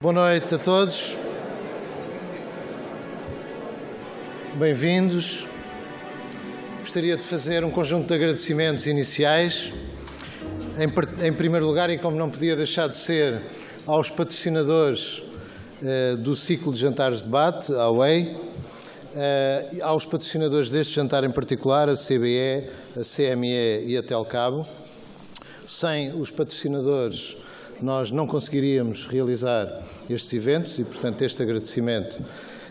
Boa noite a todos. Bem-vindos. Gostaria de fazer um conjunto de agradecimentos iniciais. Em primeiro lugar, e como não podia deixar de ser, aos patrocinadores do ciclo de jantares de debate, a UEI, aos patrocinadores deste jantar em particular, a CBE, a CME e a Telcabo. Sem os patrocinadores, nós não conseguiríamos realizar estes eventos e, portanto, este agradecimento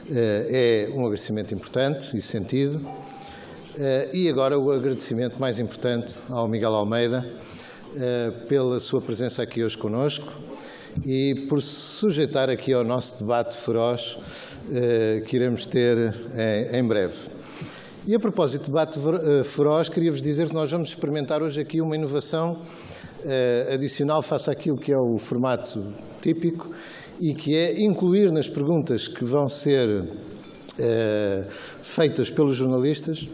é um agradecimento importante e sentido. E agora o agradecimento mais importante ao Miguel Almeida pela sua presença aqui hoje conosco e por se sujeitar aqui ao nosso debate feroz que iremos ter em breve. E a propósito de debate feroz, queria-vos dizer que nós vamos experimentar hoje aqui uma inovação adicional face àquilo que é o formato típico e que é incluir nas perguntas que vão ser feitas pelos jornalistas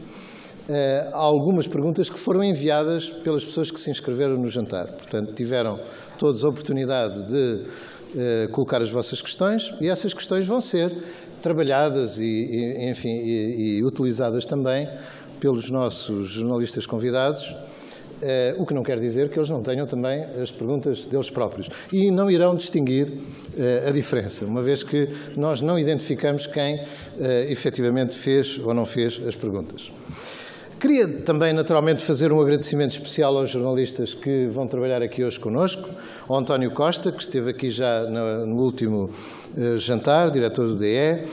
algumas perguntas que foram enviadas pelas pessoas que se inscreveram no jantar. Portanto, tiveram todos a oportunidade de colocar as vossas questões e essas questões vão ser trabalhadas e utilizadas também pelos nossos jornalistas convidados. O que não quer dizer que eles não tenham também as perguntas deles próprios. E não irão distinguir a diferença, uma vez que nós não identificamos quem efetivamente fez ou não fez as perguntas. Queria também, naturalmente, fazer um agradecimento especial aos jornalistas que vão trabalhar aqui hoje connosco, ao António Costa, que esteve aqui já no último jantar, diretor do DE,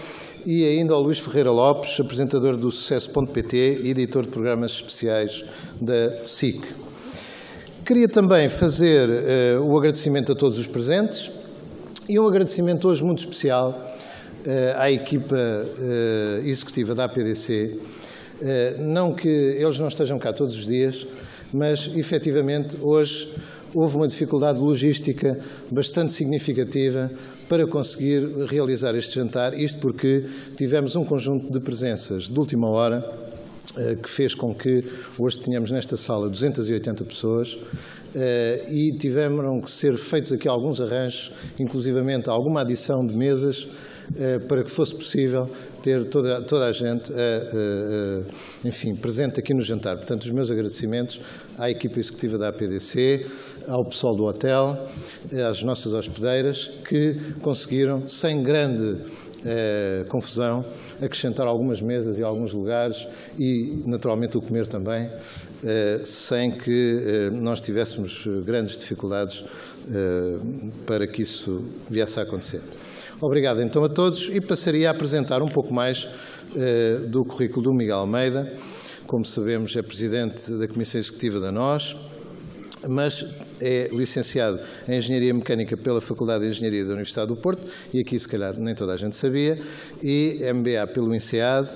e ainda ao Luís Ferreira Lopes, apresentador do Sucesso.pt e editor de programas especiais da SIC. Queria também fazer o agradecimento a todos os presentes e um agradecimento hoje muito especial à equipa executiva da APDC. Não que eles não estejam cá todos os dias, mas efetivamente hoje houve uma dificuldade logística bastante significativa para conseguir realizar este jantar, isto porque tivemos um conjunto de presenças de última hora que fez com que hoje tenhamos nesta sala 280 pessoas e tiveram que ser feitos aqui alguns arranjos, inclusivamente alguma adição de mesas, para que fosse possível ter toda a gente enfim, presente aqui no jantar. Portanto, os meus agradecimentos à equipa executiva da APDC, ao pessoal do hotel, às nossas hospedeiras, que conseguiram, sem grande confusão, acrescentar algumas mesas e alguns lugares e, naturalmente, o comer também, sem que nós tivéssemos grandes dificuldades para que isso viesse a acontecer. Obrigado, então, a todos e passaria a apresentar um pouco mais do currículo do Miguel Almeida. Como sabemos, é Presidente da Comissão Executiva da NOS, mas é licenciado em Engenharia Mecânica pela Faculdade de Engenharia da Universidade do Porto, e aqui, se calhar, nem toda a gente sabia, e MBA pelo INSEAD.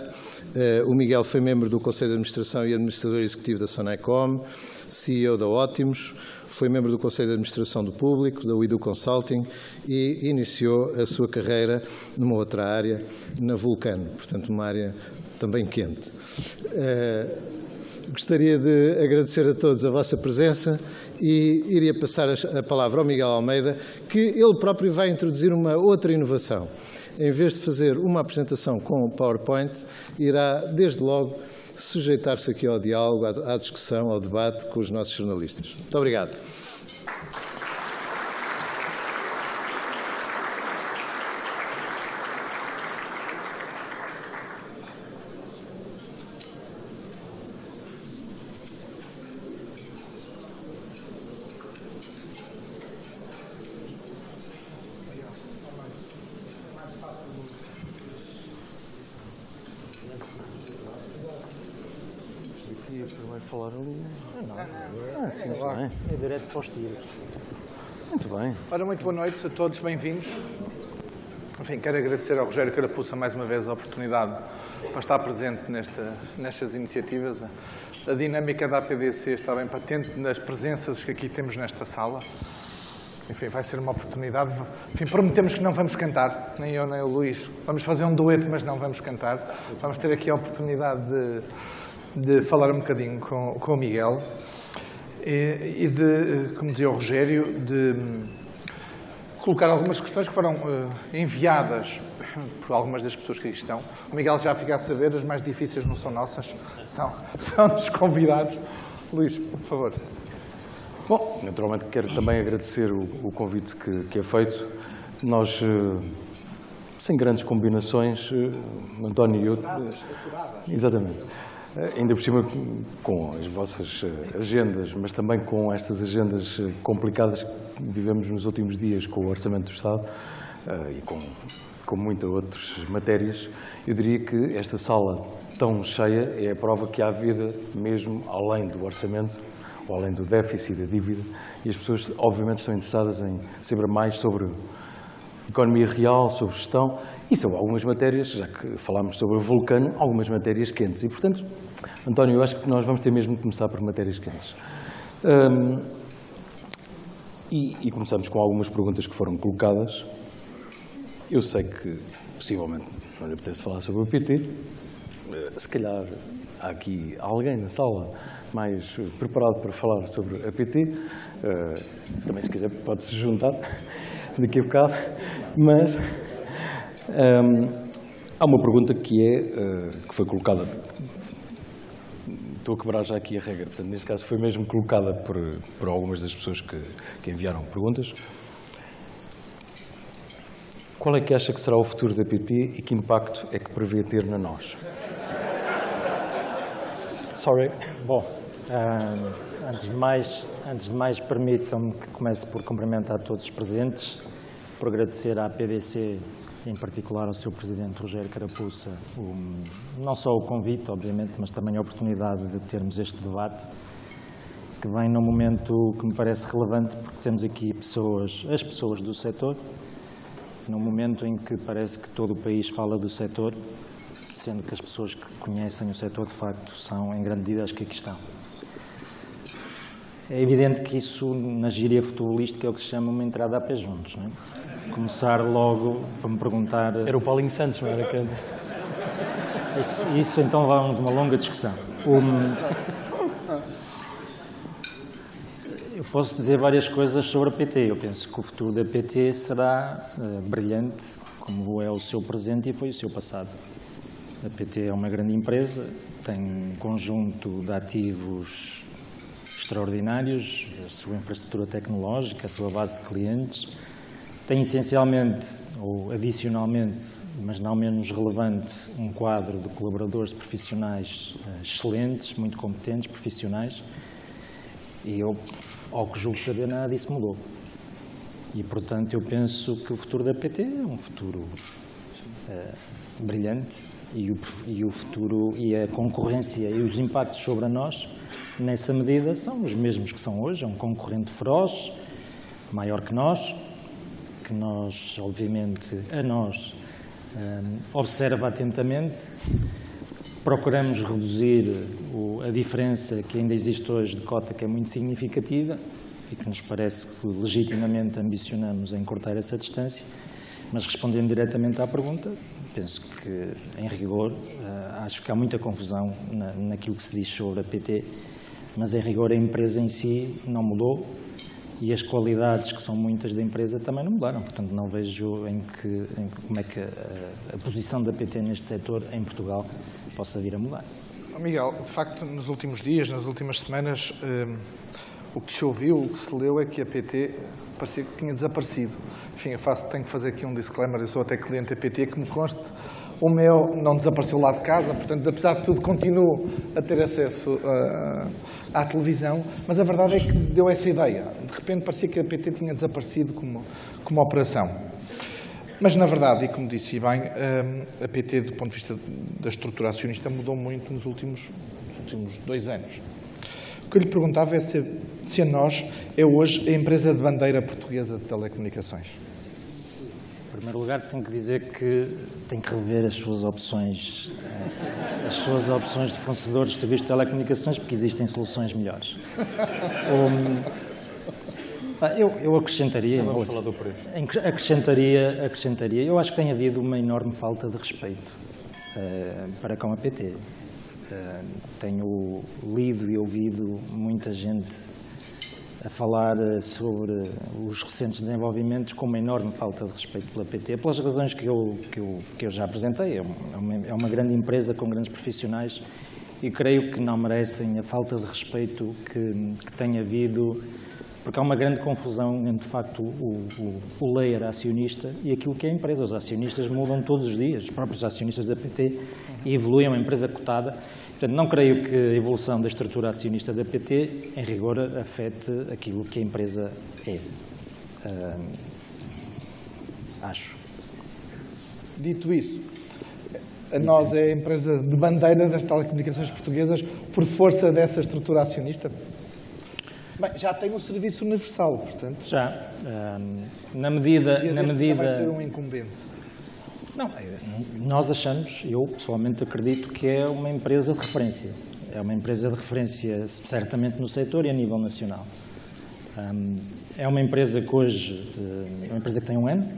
O Miguel foi membro do Conselho de Administração e Administrador Executivo da Sonecom, CEO da Ótimos, foi membro do Conselho de Administração do Público, da Uidu Consulting, e iniciou a sua carreira numa outra área, na Vulcano, portanto, uma área também quente. Gostaria de agradecer a todos a vossa presença e iria passar a palavra ao Miguel Almeida, que ele próprio vai introduzir uma outra inovação. Em vez de fazer uma apresentação com o PowerPoint, irá, desde logo, sujeitar-se aqui ao diálogo, à discussão, ao debate com os nossos jornalistas. Muito obrigado. Falar ali. Não. Sim, muito bem. É direto para os tiros. Muito bem. Ora, muito boa noite a todos, bem-vindos. Enfim, quero agradecer ao Rogério Carapuça mais uma vez a oportunidade para estar presente nestas iniciativas. A dinâmica da APDC está bem patente nas presenças que aqui temos nesta sala. Enfim, vai ser uma oportunidade. Enfim, prometemos que não vamos cantar, nem eu nem o Luís. Vamos fazer um dueto, mas não vamos cantar. Vamos ter aqui a oportunidade de falar um bocadinho com o Miguel e de, como dizia o Rogério, de colocar algumas questões que foram enviadas por algumas das pessoas que aqui estão. O Miguel já fica a saber, as mais difíceis não são nossas, são dos convidados. Luís, por favor. Bom, naturalmente quero também agradecer o convite que é feito. Nós, sem grandes combinações, António e eu... Exatamente. Ainda por cima com as vossas agendas, mas também com estas agendas complicadas que vivemos nos últimos dias com o Orçamento do Estado e com muitas outras matérias, eu diria que esta sala tão cheia é a prova que há vida mesmo além do orçamento, ou além do déficit, da dívida, e as pessoas obviamente estão interessadas em saber mais sobre economia real, sobre gestão e sobre algumas matérias, já que falámos sobre o Vulcano, algumas matérias quentes. E, portanto, António, eu acho que nós vamos ter mesmo de começar por matérias quentes. E começamos com algumas perguntas que foram colocadas. Eu sei que, possivelmente, não lhe apetece falar sobre o PT. Se calhar há aqui alguém na sala mais preparado para falar sobre a PT. Também, se quiser, pode-se juntar daqui a bocado. Mas há uma pergunta que foi colocada. Estou a quebrar já aqui a regra. Portanto, neste caso, foi mesmo colocada por algumas das pessoas que enviaram perguntas. Qual é que acha que será o futuro da PT e que impacto é que prevê ter na nós? Sorry. Bom, antes de mais permitam-me que comece por cumprimentar todos os presentes, por agradecer à PDC, em particular ao Sr. Presidente Rogério Carapuça, não só o convite, obviamente, mas também a oportunidade de termos este debate, que vem num momento que me parece relevante, porque temos aqui as pessoas do setor, num momento em que parece que todo o país fala do setor, sendo que as pessoas que conhecem o setor, de facto, são, em grande medida, as que aqui estão. É evidente que isso, na gíria futebolística, é o que se chama uma entrada a pé juntos, não é? Começar logo para me perguntar... Era o Paulinho Santos, não era? Isso então vamos uma longa discussão. Eu posso dizer várias coisas sobre a PT. Eu penso que o futuro da PT será brilhante, como é o seu presente e foi o seu passado. A PT é uma grande empresa, tem um conjunto de ativos extraordinários, a sua infraestrutura tecnológica, a sua base de clientes, tem essencialmente, ou adicionalmente, mas não menos relevante, um quadro de colaboradores profissionais excelentes, muito competentes, profissionais, e eu, ao que julgo saber, nada disso mudou. E, portanto, eu penso que o futuro da PT é um futuro brilhante e o futuro e a concorrência e os impactos sobre nós, nessa medida, são os mesmos que são hoje. É um concorrente feroz, maior que nós, obviamente, observa atentamente. Procuramos reduzir a diferença que ainda existe hoje de cota, que é muito significativa e que nos parece que legitimamente ambicionamos em cortar essa distância, mas respondendo diretamente à pergunta, penso que, em rigor, acho que há muita confusão naquilo que se diz sobre a PT, mas, em rigor, a empresa em si não mudou e as qualidades, que são muitas da empresa, também não mudaram. Portanto, não vejo como é que a posição da PT neste setor, em Portugal, possa vir a mudar. Miguel, de facto, nos últimos dias, nas últimas semanas, o que se ouviu, o que se leu é que a PT parecia que tinha desaparecido. Enfim, tenho que fazer aqui um disclaimer, eu sou até cliente da PT, que me conste, o meu não desapareceu lá de casa, portanto, apesar de tudo, continuo a ter acesso à televisão, mas a verdade é que deu essa ideia. De repente parecia que a PT tinha desaparecido como operação. Mas, na verdade, e como disse bem, a PT, do ponto de vista da estrutura acionista, mudou muito nos últimos 2 anos. O que eu lhe perguntava é se a nós é hoje a empresa de bandeira portuguesa de telecomunicações. Em primeiro lugar, tenho que dizer que tem que rever as suas opções de fornecedores de serviços de telecomunicações, porque existem soluções melhores. Eu acrescentaria, eu acho que tem havido uma enorme falta de respeito para com a PT. Tenho lido e ouvido muita gente a falar sobre os recentes desenvolvimentos com uma enorme falta de respeito pela PT, pelas razões que eu já apresentei. É uma grande empresa com grandes profissionais e creio que não merecem a falta de respeito que tem havido, porque há uma grande confusão entre, de facto, o layer acionista e aquilo que é a empresa. Os acionistas mudam todos os dias, os próprios acionistas da PT evoluem, é uma empresa cotada. Portanto, não creio que a evolução da estrutura acionista da PT, em rigor, afete aquilo que a empresa é. Acho. Dito isso, a nós é a empresa de bandeira das telecomunicações portuguesas por força dessa estrutura acionista? Bem, já tem um serviço universal, portanto. Já. Na medida... vai ser um incumbente. Não, nós achamos, eu pessoalmente acredito que é uma empresa de referência. É uma empresa de referência certamente no setor e a nível nacional. É uma empresa que hoje, é uma empresa que tem um ano,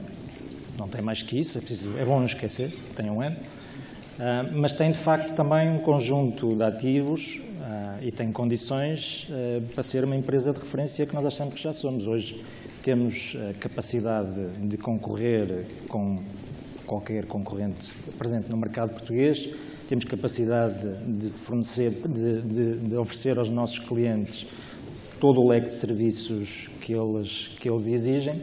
não tem mais que isso, é bom não esquecer, tem um ano, mas tem de facto também um conjunto de ativos e tem condições para ser uma empresa de referência que nós achamos que já somos. Hoje temos capacidade de concorrer com qualquer concorrente presente no mercado português, temos capacidade de fornecer, de oferecer aos nossos clientes todo o leque de serviços que eles exigem.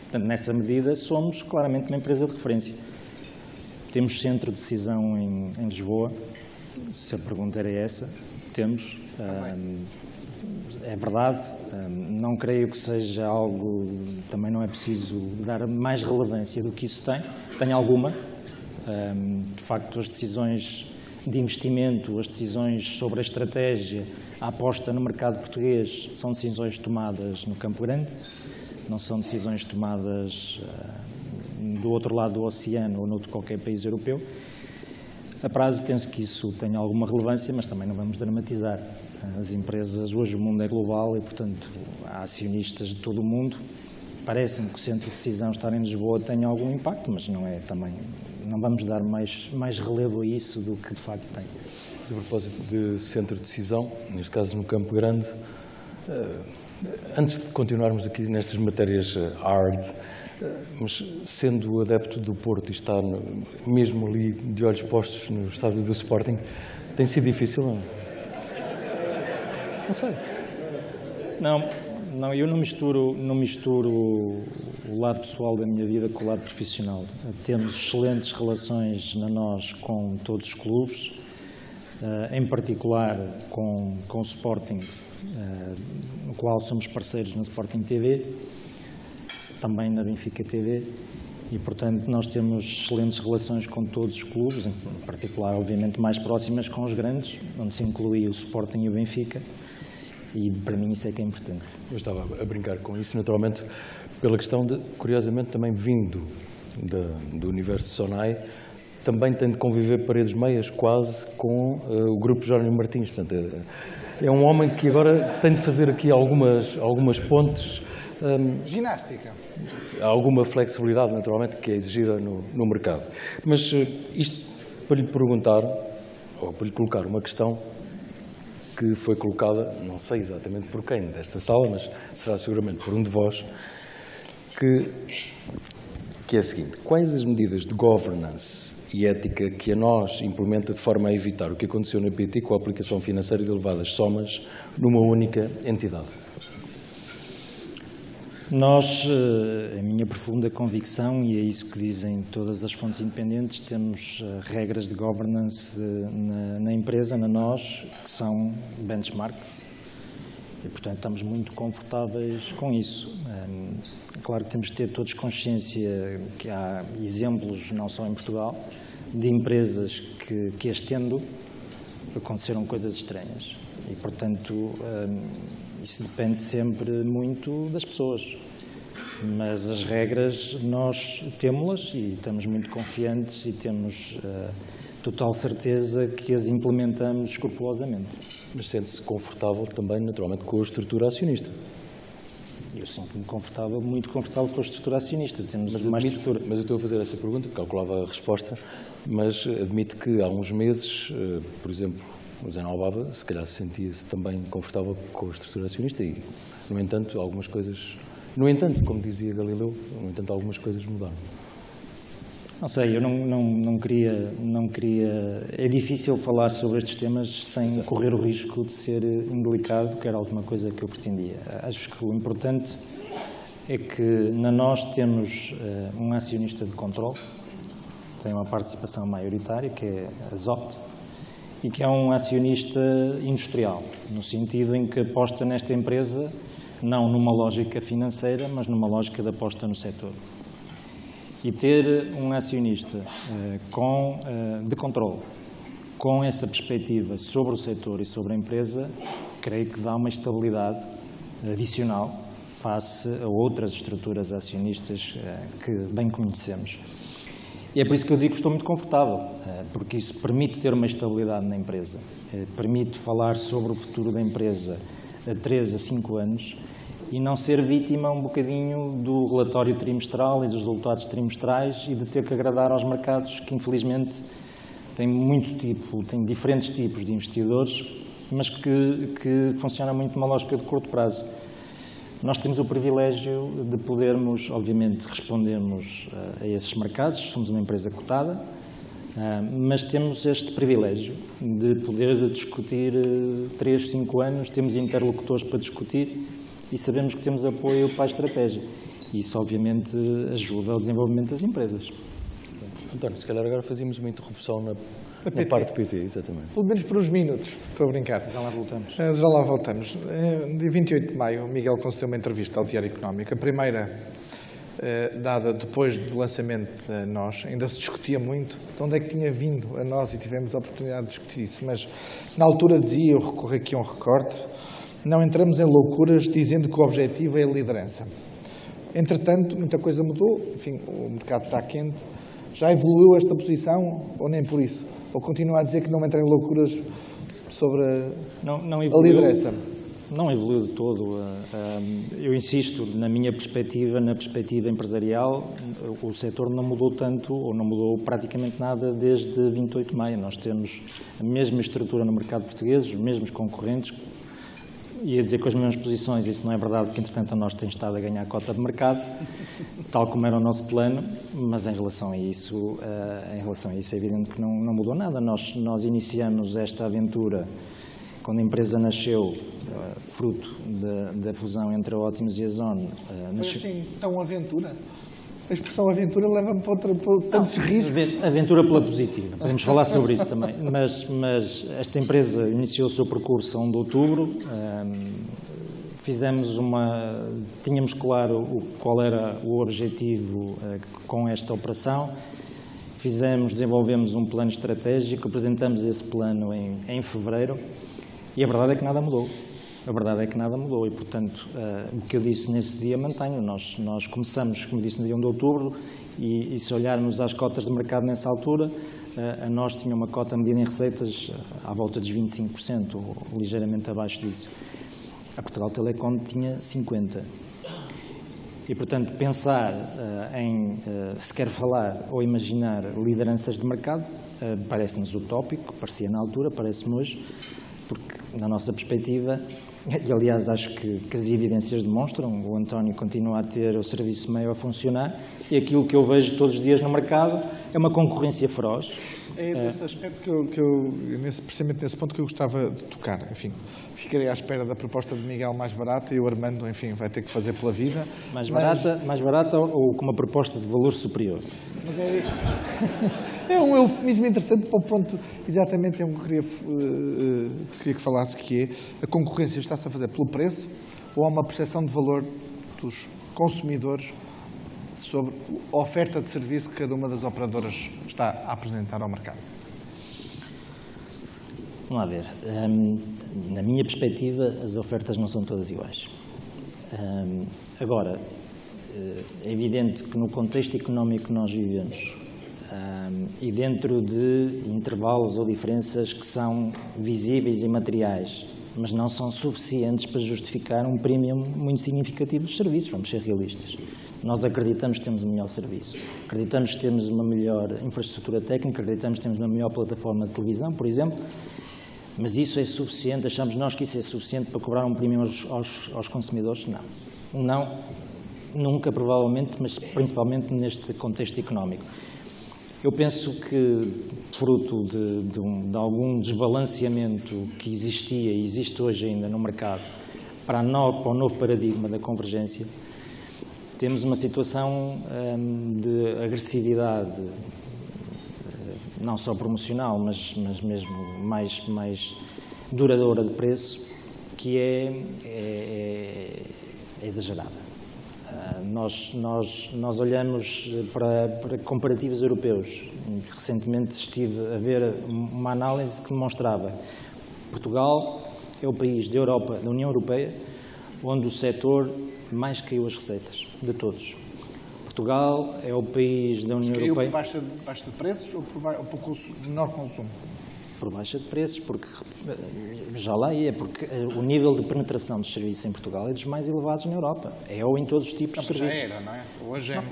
Portanto, nessa medida, somos claramente uma empresa de referência. Temos centro de decisão em Lisboa, se a pergunta era essa, temos. É verdade, não creio que seja algo, também não é preciso dar mais relevância do que isso tem alguma. De facto, as decisões de investimento, as decisões sobre a estratégia, a aposta no mercado português são decisões tomadas no Campo Grande, não são decisões tomadas do outro lado do oceano ou noutro qualquer país europeu. A prazo, penso que isso tem alguma relevância, mas também não vamos dramatizar. As empresas, hoje o mundo é global e, portanto, há acionistas de todo o mundo. Parece-me que o centro de decisão estar em Lisboa tem algum impacto, mas não é também, não vamos dar mais relevo a isso do que de facto tem. Mas a propósito de centro de decisão, neste caso no Campo Grande, antes de continuarmos aqui nestas matérias hard, mas sendo adepto do Porto e estar mesmo ali de olhos postos no estádio do Sporting, tem sido difícil, não? Não sei. Não, eu não misturo o lado pessoal da minha vida com o lado profissional. Temos excelentes relações na nós com todos os clubes, em particular com o Sporting, no qual somos parceiros na Sporting TV, também na Benfica TV, e, portanto, nós temos excelentes relações com todos os clubes, em particular, obviamente, mais próximas com os grandes, onde se inclui o Sporting e o Benfica, e para mim isso é que é importante. Eu estava a brincar com isso, naturalmente, pela questão de, curiosamente, também vindo do universo de Sonai, também tem de conviver paredes meias quase com o grupo Jerónimo Martins. Portanto, é um homem que agora tem de fazer aqui algumas pontes. Ginástica. Há alguma flexibilidade, naturalmente, que é exigida no mercado. Mas isto para lhe perguntar, ou para lhe colocar uma questão que foi colocada, não sei exatamente por quem desta sala, mas será seguramente por um de vós, que é a seguinte: quais as medidas de governance e ética que a nós implementa de forma a evitar o que aconteceu na PT com a aplicação financeira de elevadas somas numa única entidade? Nós, a minha profunda convicção, e é isso que dizem todas as fontes independentes, temos regras de governance na empresa, na nós, que são benchmark, e, portanto, estamos muito confortáveis com isso. Claro que temos de ter todos consciência que há exemplos, não só em Portugal, de empresas que estendo aconteceram coisas estranhas. E, portanto, isso depende sempre muito das pessoas. Mas as regras nós temos-las e estamos muito confiantes e temos total certeza que as implementamos escrupulosamente. Mas sente-se confortável também, naturalmente, com a estrutura acionista? Eu sinto-me confortável, muito confortável com a estrutura acionista. Temos mas eu estou a fazer essa pergunta, calculava a resposta, mas admito que há uns meses, por exemplo, O Zé Alvava, se calhar, sentia-se também confortável com a estrutura acionista e, no entanto, algumas coisas... No entanto, como dizia Galileu, no entanto, algumas coisas mudaram. Não sei, eu não queria... É difícil falar sobre estes temas sem correr o risco de ser indelicado, que era a última coisa que eu pretendia. Acho que o importante é que na nós temos um acionista de controle, tem uma participação maioritária, que é a ZOT, e que é um acionista industrial, no sentido em que aposta nesta empresa, não numa lógica financeira, mas numa lógica de aposta no setor. E ter um acionista de controle, com essa perspectiva sobre o setor e sobre a empresa, creio que dá uma estabilidade adicional face a outras estruturas acionistas que bem conhecemos. E é por isso que eu digo que estou muito confortável, porque isso permite ter uma estabilidade na empresa, permite falar sobre o futuro da empresa a 3 a 5 anos e não ser vítima um bocadinho do relatório trimestral e dos resultados trimestrais e de ter que agradar aos mercados que, infelizmente, têm diferentes tipos de investidores, mas que funcionam muito numa lógica de curto prazo. Nós temos o privilégio de podermos, obviamente, respondermos a esses mercados, somos uma empresa cotada, mas temos este privilégio de poder discutir 3, 5 anos, temos interlocutores para discutir e sabemos que temos apoio para a estratégia. Isso, obviamente, ajuda ao desenvolvimento das empresas. António, se calhar agora fazíamos uma interrupção na parte PT, exatamente. Pelo menos por uns minutos, estou a brincar. Já lá voltamos. Já lá voltamos. Dia 28 de maio, o Miguel concedeu uma entrevista ao Diário Económico. A primeira, dada depois do lançamento da NOS, ainda se discutia muito de onde é que tinha vindo a NOS e tivemos a oportunidade de discutir isso. Mas, na altura dizia, eu recorro aqui a um recorte, não entramos em loucuras dizendo que o objetivo é a liderança. Entretanto, muita coisa mudou, enfim, o mercado está quente. Já evoluiu esta posição ou nem por isso? Ou continua a dizer que não entra em loucuras sobre a liderança? Não evoluiu de todo. Eu insisto, na minha perspectiva, na perspectiva empresarial, o setor não mudou tanto, ou não mudou praticamente nada desde 28 de maio. Nós temos a mesma estrutura no mercado português, os mesmos concorrentes, ia dizer com as mesmas posições, isso não é verdade, porque entretanto a nós tem estado a ganhar cota de mercado, tal como era o nosso plano, mas em relação a isso é evidente que não mudou nada. Nós iniciamos esta aventura quando a empresa nasceu, fruto da fusão entre a Ótimos e a Zone. Foi assim, tão aventura? A expressão aventura leva-me para tantos riscos. Aventura pela positiva, podemos falar sobre isso também. Mas esta empresa iniciou o seu percurso a 1 de outubro, tínhamos claro qual era o objetivo com esta operação, desenvolvemos um plano estratégico, apresentamos esse plano em fevereiro e a verdade é que nada mudou. A verdade é que nada mudou e, portanto, o que eu disse nesse dia mantenho. Nós começamos, como disse, no dia 1 de outubro e se olharmos às cotas de mercado nessa altura, a nós tinha uma cota medida em receitas à volta dos 25%, ou ligeiramente abaixo disso. A Portugal Telecom tinha 50%. E, portanto, pensar se quer falar ou imaginar lideranças de mercado, parece-nos utópico, parecia na altura, parece-me hoje, porque, na nossa perspectiva, e aliás acho que as evidências demonstram, o António continua a ter o serviço meio a funcionar e aquilo que eu vejo todos os dias no mercado é uma concorrência feroz. É desse aspecto precisamente nesse ponto que eu gostava de tocar. Enfim, ficarei à espera da proposta de Miguel mais barata e o Armando, enfim, vai ter que fazer pela vida. Mais barata ou com uma proposta de valor superior? Mas é um eufemismo interessante para o ponto exatamente que eu queria que falasse, que é a concorrência está-se a fazer pelo preço ou há uma percepção de valor dos consumidores sobre a oferta de serviço que cada uma das operadoras está a apresentar ao mercado? Vamos lá ver. Na minha perspectiva, as ofertas não são todas iguais. Agora, é evidente que no contexto económico que nós vivemos e dentro de intervalos ou diferenças que são visíveis e materiais, mas não são suficientes para justificar um premium muito significativo dos serviços, vamos ser realistas. Nós acreditamos que temos um melhor serviço, acreditamos que temos uma melhor infraestrutura técnica, acreditamos que temos uma melhor plataforma de televisão, por exemplo, Mas isso é suficiente? Achamos nós que isso é suficiente para cobrar um prémio aos consumidores? Não. Não, nunca, provavelmente, mas principalmente neste contexto económico. Eu penso que, fruto de algum desbalanceamento que existia e existe hoje ainda no mercado para o novo paradigma da convergência, temos uma situação de agressividade, não só promocional, mas mesmo mais duradoura de preço, que é exagerada. Nós olhamos para comparativos europeus. Recentemente estive a ver uma análise que demonstrava que Portugal é o país da União Europeia, onde o setor mais caiu as receitas, de todos. Portugal é o país da União Europeia... Caiu por baixa de preços ou por menor consumo? Por baixa de preços, porque já lá é, porque o nível de penetração dos serviços em Portugal é dos mais elevados na Europa. É ou em todos os tipos de serviços. Já era, não é? Hoje é.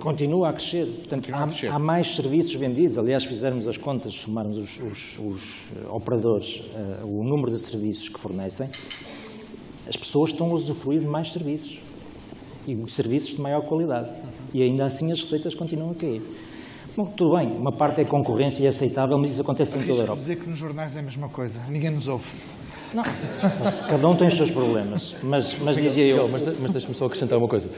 Continua a crescer. Portanto, há mais serviços vendidos. Aliás, se fizermos as contas, somarmos os operadores, o número de serviços que fornecem, as pessoas estão a usufruir de mais serviços. E serviços de maior qualidade. E ainda assim as receitas continuam a cair. Bom, tudo bem, uma parte é concorrência e é aceitável, mas isso acontece em toda a Europa. Dizer que nos jornais é a mesma coisa, ninguém nos ouve. Não, cada um tem os seus problemas, mas dizia eu... Mas deixa-me só acrescentar uma coisa.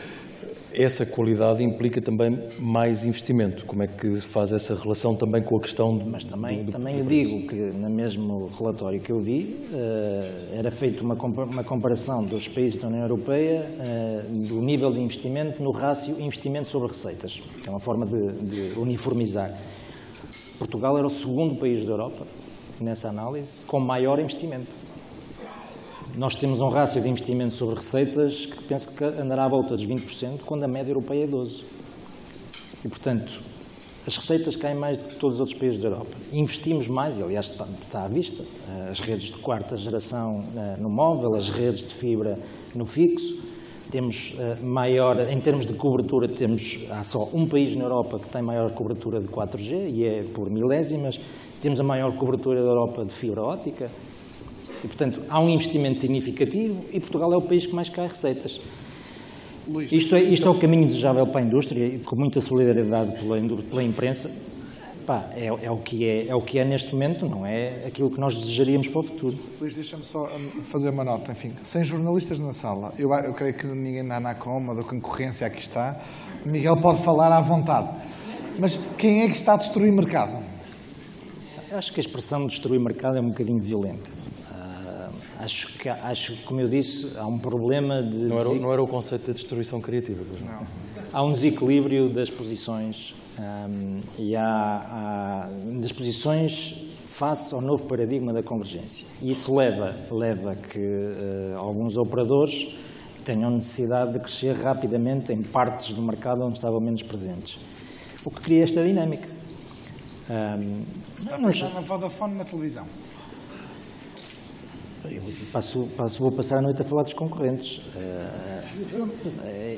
Essa qualidade implica também mais investimento. Como é que faz essa relação também com a questão... Mas também eu digo que, no mesmo relatório que eu vi, era feita uma comparação dos países da União Europeia do nível de investimento no rácio investimento sobre receitas, que é uma forma de uniformizar. Portugal era o segundo país da Europa, nessa análise, com maior investimento. Nós temos um rácio de investimento sobre receitas que penso que andará à volta dos 20%, quando a média europeia é 12%. E, portanto, as receitas caem mais do que todos os outros países da Europa. Investimos mais, aliás está à vista, as redes de quarta geração no móvel, as redes de fibra no fixo. Temos maior, em termos de cobertura, há só um país na Europa que tem maior cobertura de 4G, e é por milésimas. Temos a maior cobertura da Europa de fibra óptica. E, portanto, há um investimento significativo e Portugal é o país que mais cai receitas. Luís, isto é o caminho desejável para a indústria e com muita solidariedade pela imprensa. É o que é neste momento, não é aquilo que nós desejaríamos para o futuro. Luís, deixa-me só fazer uma nota. Enfim, sem jornalistas na sala, eu creio que ninguém da ANACOM ou da concorrência aqui está. O Miguel pode falar à vontade. Mas quem é que está a destruir o mercado? Acho que a expressão destruir mercado é um bocadinho violenta. Acho, como eu disse, há um problema de... Não era o conceito da destruição criativa, pois não? Há um desequilíbrio das posições e há das posições face ao novo paradigma da convergência. E isso leva a que alguns operadores tenham necessidade de crescer rapidamente em partes do mercado onde estavam menos presentes. O que cria esta dinâmica. Na Vodafone, na televisão. Vou passar a noite a falar dos concorrentes.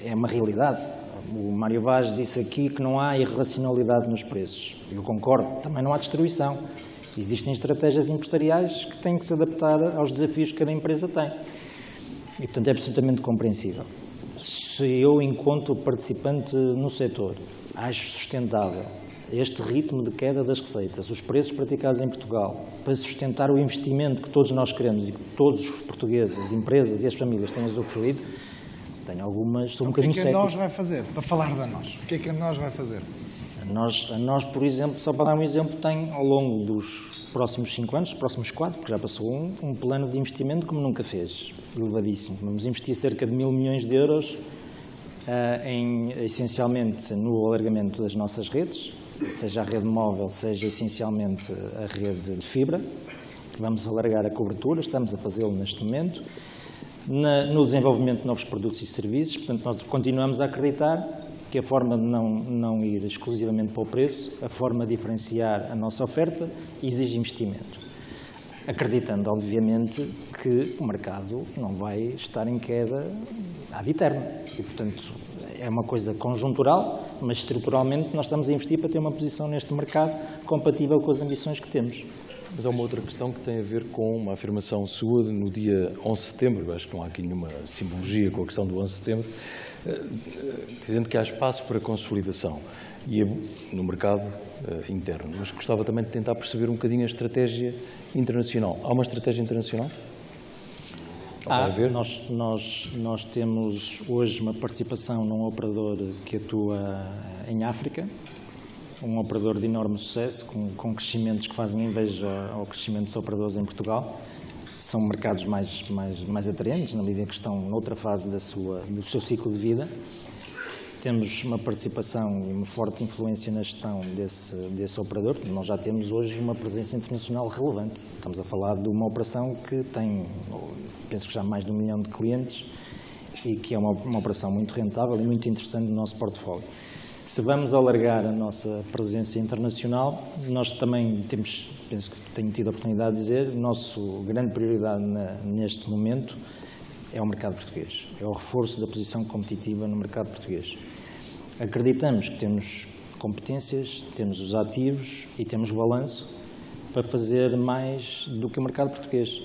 É uma realidade. O Mário Vaz disse aqui que não há irracionalidade nos preços. Eu concordo. Também não há destruição. Existem estratégias empresariais que têm que se adaptar aos desafios que cada empresa tem. E, portanto, é absolutamente compreensível. Se eu, enquanto participante no setor, acho sustentável este ritmo de queda das receitas, os preços praticados em Portugal, para sustentar o investimento que todos nós queremos e que todos os portugueses, as empresas e as famílias têm usufruído, tenho algumas... Sou um bocadinho cético. O que é que a nós vai fazer? Para falar de nós, o que é que a nós vai fazer? A nós, por exemplo, só para dar um exemplo, tem ao longo dos próximos 5 anos, dos próximos 4, porque já passou um plano de investimento como nunca fez, elevadíssimo. Vamos investir cerca de 1.000 milhões de euros essencialmente no alargamento das nossas redes, seja a rede móvel, seja essencialmente a rede de fibra, que vamos alargar a cobertura, estamos a fazê-lo neste momento, no desenvolvimento de novos produtos e serviços. Portanto, nós continuamos a acreditar que a forma de não ir exclusivamente para o preço, a forma de diferenciar a nossa oferta, exige investimento. Acreditando, obviamente, que o mercado não vai estar em queda ad eterno. E, portanto, é uma coisa conjuntural, mas estruturalmente nós estamos a investir para ter uma posição neste mercado compatível com as ambições que temos. Mas há uma outra questão que tem a ver com uma afirmação sua no dia 11 de setembro, eu acho que não há aqui nenhuma simbologia com a questão do 11 de setembro, dizendo que há espaço para consolidação no mercado interno. Mas gostava também de tentar perceber um bocadinho a estratégia internacional. Há uma estratégia internacional? Nós temos hoje uma participação num operador que atua em África, um operador de enorme sucesso, com crescimentos que fazem inveja ao crescimento dos operadores em Portugal. São mercados mais atraentes, na medida em que estão noutra fase do seu ciclo de vida. Temos uma participação e uma forte influência na gestão desse operador. Nós já temos hoje uma presença internacional relevante. Estamos a falar de uma operação que tem, penso que já mais de 1 milhão de clientes e que é uma operação muito rentável e muito interessante no nosso portfólio. Se vamos alargar a nossa presença internacional, nós também temos, penso que tenho tido a oportunidade de dizer, a nossa grande prioridade neste momento é o mercado português, é o reforço da posição competitiva no mercado português. Acreditamos que temos competências, temos os ativos e temos o balanço para fazer mais do que o mercado português,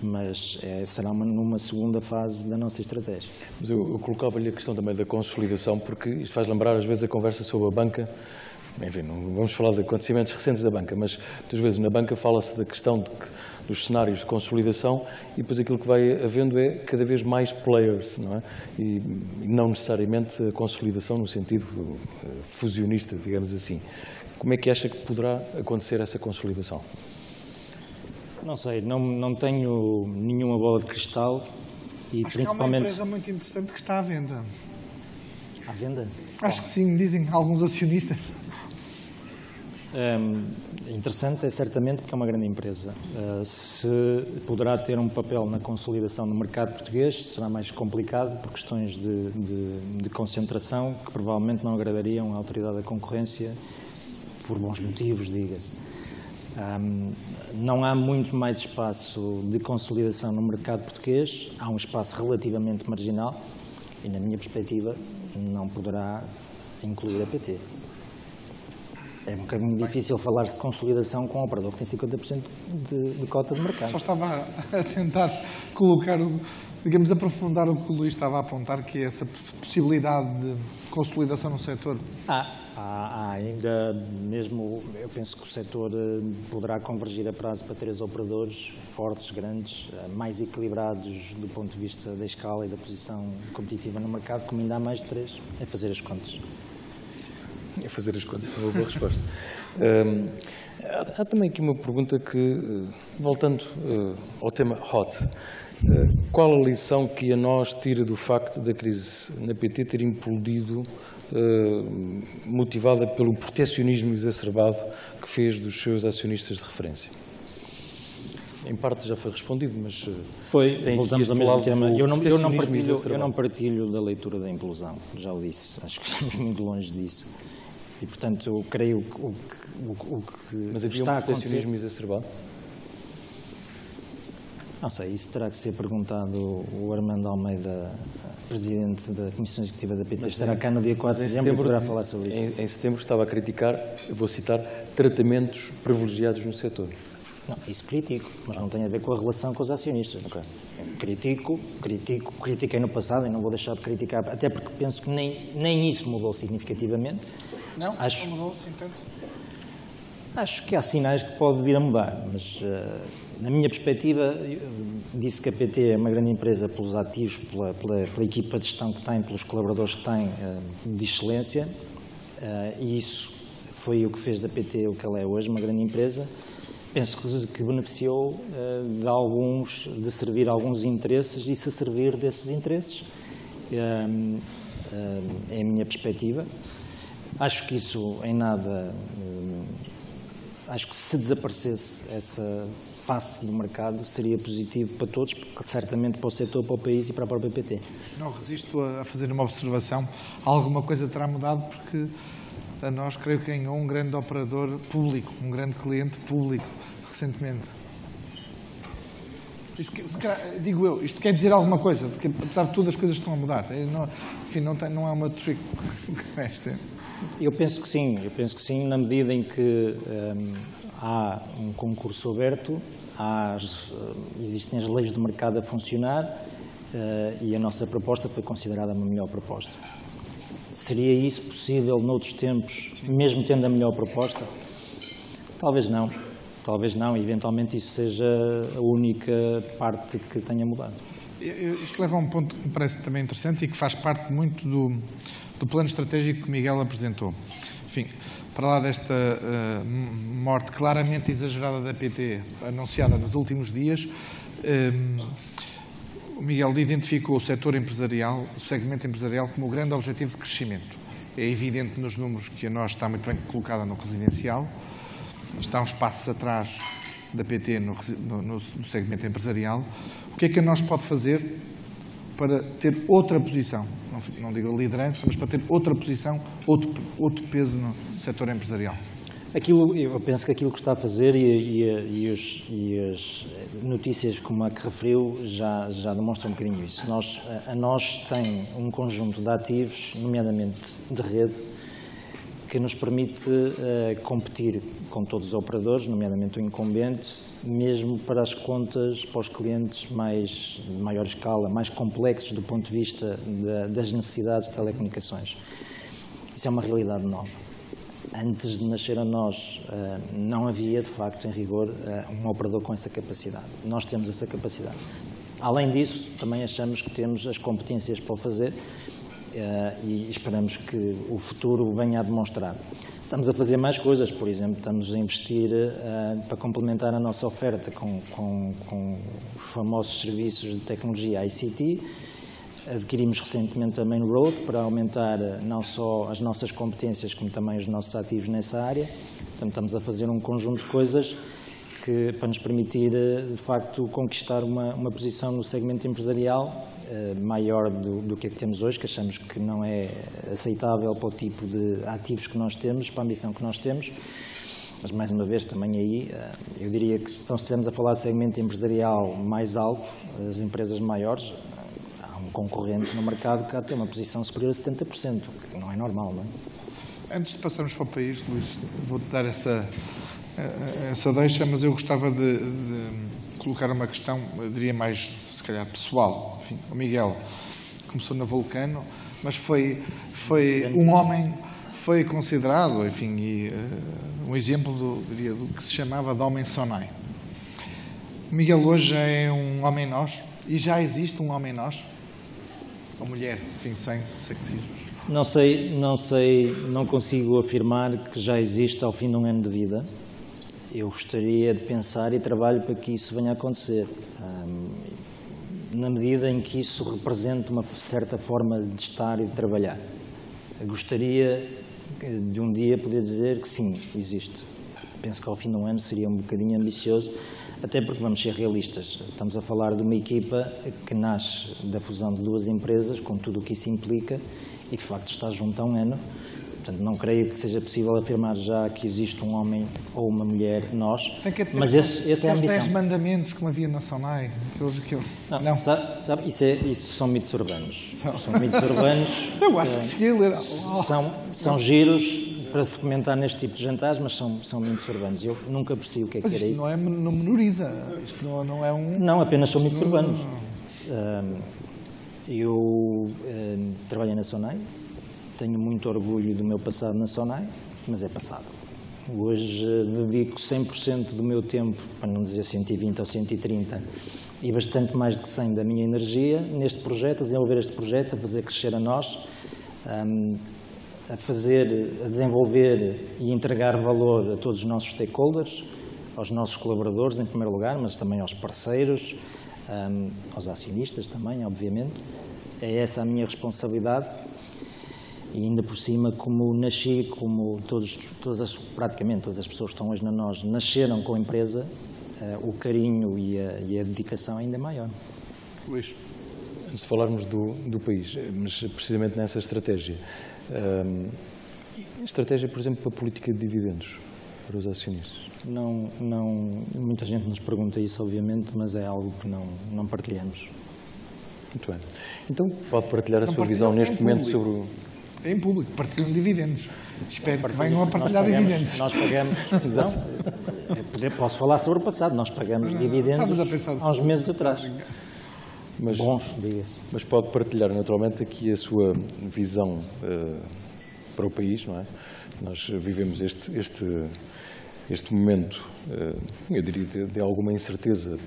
mas será numa segunda fase da nossa estratégia. Mas eu colocava-lhe a questão também da consolidação, porque isto faz lembrar às vezes a conversa sobre a banca. Enfim, não vamos falar de acontecimentos recentes da banca, mas muitas vezes na banca fala-se da questão dos cenários de consolidação e depois aquilo que vai havendo é cada vez mais players, não é? E não necessariamente a consolidação no sentido fusionista, digamos assim. Como é que acha que poderá acontecer essa consolidação? Não sei, não tenho nenhuma bola de cristal e Acho principalmente... que há uma empresa muito interessante que está à venda. À venda? Acho que sim, dizem alguns acionistas. Interessante é certamente porque é uma grande empresa. Se poderá ter um papel na consolidação no mercado português, será mais complicado por questões de concentração que provavelmente não agradariam à autoridade da concorrência por bons motivos, diga-se. Não há muito mais espaço de consolidação no mercado português, há um espaço relativamente marginal e, na minha perspectiva, não poderá incluir a PT. É um bocadinho difícil falar-se de consolidação com um operador que tem 50% de cota de mercado. Só estava a tentar colocar, digamos, aprofundar o que o Luís estava a apontar, que é essa possibilidade de consolidação no setor. Há ainda mesmo, eu penso que o setor poderá convergir a prazo para 3 operadores fortes, grandes, mais equilibrados do ponto de vista da escala e da posição competitiva no mercado, como ainda há mais de 3, é fazer as contas. É fazer as contas, é uma boa resposta. Há também aqui uma pergunta que, voltando ao tema hot, qual a lição que a nós tira do facto da crise na PT ter implodido, motivada pelo protecionismo exacerbado que fez dos seus acionistas de referência? Em parte já foi respondido, mas voltamos ao mesmo tema. Eu não partilho da leitura da implosão, já o disse. Acho que estamos muito longe disso. E, portanto, eu creio que o que mas havia está um a acontecer... protecionismo exacerbado? Não sei, isso terá que ser perguntado o Armando Almeida, presidente da Comissão Executiva da PT. Estará cá no dia 4 de dezembro e poderá falar sobre isso. Em setembro estava a criticar, eu vou citar, tratamentos privilegiados no setor. Não, isso critico, mas não tem a ver com a relação com os acionistas. Okay. Critiquei no passado e não vou deixar de criticar, até porque penso que nem isso mudou significativamente. Não? Não mudou, sim, tanto? Acho que há sinais que pode vir a mudar, mas na minha perspectiva, disse que a PT é uma grande empresa pelos ativos, pela equipa de gestão que tem, pelos colaboradores que tem, de excelência, e isso foi o que fez da PT o que ela é hoje, uma grande empresa. Penso que beneficiou de servir alguns interesses e se servir desses interesses. É a minha perspectiva. Acho que isso em nada... Acho que se desaparecesse essa face do mercado seria positivo para todos, porque certamente para o setor, para o país e para a própria PT. Não resisto a fazer uma observação. Alguma coisa terá mudado porque a nós creio que ganhou um grande operador público, um grande cliente público recentemente. Digo eu, isto quer dizer alguma coisa, porque apesar de tudo as coisas estão a mudar. Enfim, não é uma trick question. Eu penso que sim, na medida em que há um concurso aberto, existem as leis do mercado a funcionar e a nossa proposta foi considerada uma melhor proposta. Seria isso possível noutros tempos, mesmo tendo a melhor proposta? Talvez não, e eventualmente isso seja a única parte que tenha mudado. Isto leva a um ponto que me parece também interessante e que faz parte muito do plano estratégico que o Miguel apresentou. Enfim, para lá desta morte claramente exagerada da PT, anunciada nos últimos dias, o Miguel identificou o setor empresarial, o segmento empresarial, como o grande objetivo de crescimento. É evidente nos números que a nós está muito bem colocada no residencial, está uns passos atrás da PT no segmento empresarial. O que é que a nós pode fazer para ter outra posição? Não digo liderança, mas para ter outra posição, outro peso no setor empresarial. Eu penso que aquilo que está a fazer e as notícias como a que referiu já demonstram um bocadinho isso. A nós tem um conjunto de ativos, nomeadamente de rede, que nos permite competir com todos os operadores, nomeadamente o incumbente, mesmo para as contas, para os clientes de maior escala, mais complexos do ponto de vista das necessidades de telecomunicações. Isso é uma realidade nova. Antes de nascer a nós, não havia, de facto, em rigor, um operador com essa capacidade. Nós temos essa capacidade. Além disso, também achamos que temos as competências para o fazer e esperamos que o futuro venha a demonstrar. Estamos a fazer mais coisas, por exemplo, estamos a investir para complementar a nossa oferta com os famosos serviços de tecnologia ICT. Adquirimos recentemente a Main Road para aumentar não só as nossas competências, como também os nossos ativos nessa área. Portanto, estamos a fazer um conjunto de coisas para nos permitir, de facto, conquistar uma posição no segmento empresarial maior do que a que temos hoje, que achamos que não é aceitável para o tipo de ativos que nós temos, para a ambição que nós temos. Mas, mais uma vez, também aí, eu diria que se estivermos a falar de segmento empresarial mais alto, as empresas maiores, há um concorrente no mercado que tem uma posição superior a 70%, que não é normal, não é? Antes de passarmos para o país, Luís, vou-te dar essa deixa, mas eu gostava de colocar uma questão, eu diria mais, se calhar, pessoal. Enfim, o Miguel começou na Vulcano, mas foi um homem, foi considerado, enfim, um exemplo do que se chamava de homem Sonai. O Miguel hoje é um homem nós, e já existe um homem nós, ou mulher, enfim, sem sexismos. Não consigo afirmar que já existe ao fim de um ano de vida. Eu gostaria de pensar e trabalho para que isso venha a acontecer, na medida em que isso represente uma certa forma de estar e de trabalhar. Eu gostaria de um dia poder dizer que sim, existe. Penso que ao fim de um ano seria um bocadinho ambicioso, até porque vamos ser realistas. Estamos a falar de uma equipa que nasce da fusão de duas empresas, com tudo o que isso implica, e de facto está junto há um ano. Portanto, não creio que seja possível afirmar já que existe um homem ou uma mulher nós, mas essa é a ambição. 10 mandamentos, como havia na Sonai. Não. Sabe, isso são mitos urbanos. São mitos urbanos. Eu acho que cheguei a ler. São giros para se comentar neste tipo de jantares, mas são mitos urbanos. Eu nunca percebi o que é mas que era isto isso. Não menoriza. Isto não é um... Não, apenas são mitos urbanos. Eu trabalhei na Sonai. Tenho muito orgulho do meu passado na Sonai, mas é passado. Hoje dedico 100% do meu tempo, para não dizer 120 ou 130, e bastante mais do que 100 da minha energia, neste projeto, a desenvolver este projeto, a fazer crescer a nós, a desenvolver e entregar valor a todos os nossos stakeholders, aos nossos colaboradores, em primeiro lugar, mas também aos parceiros, aos acionistas também, obviamente. É essa a minha responsabilidade. E ainda por cima, como nasci, como praticamente todas as pessoas que estão hoje na nós nasceram com a empresa, o carinho e a dedicação ainda é maior. Luís. Antes de falarmos do país, mas precisamente nessa estratégia, estratégia, por exemplo, para a política de dividendos. para os acionistas? Não, muita gente nos pergunta isso, obviamente, mas é algo que não partilhamos. Muito bem. Então, pode partilhar a sua visão neste momento sobre o... Em público, partilham dividendos. Espero que venham a partilhar dividendos. Nós pagamos, não, posso falar sobre o passado, nós pagamos dividendos há uns meses atrás. Mas, bons, diga-se. Mas pode partilhar naturalmente aqui a sua visão para o país, não é? Nós vivemos este momento, eu diria, de alguma incerteza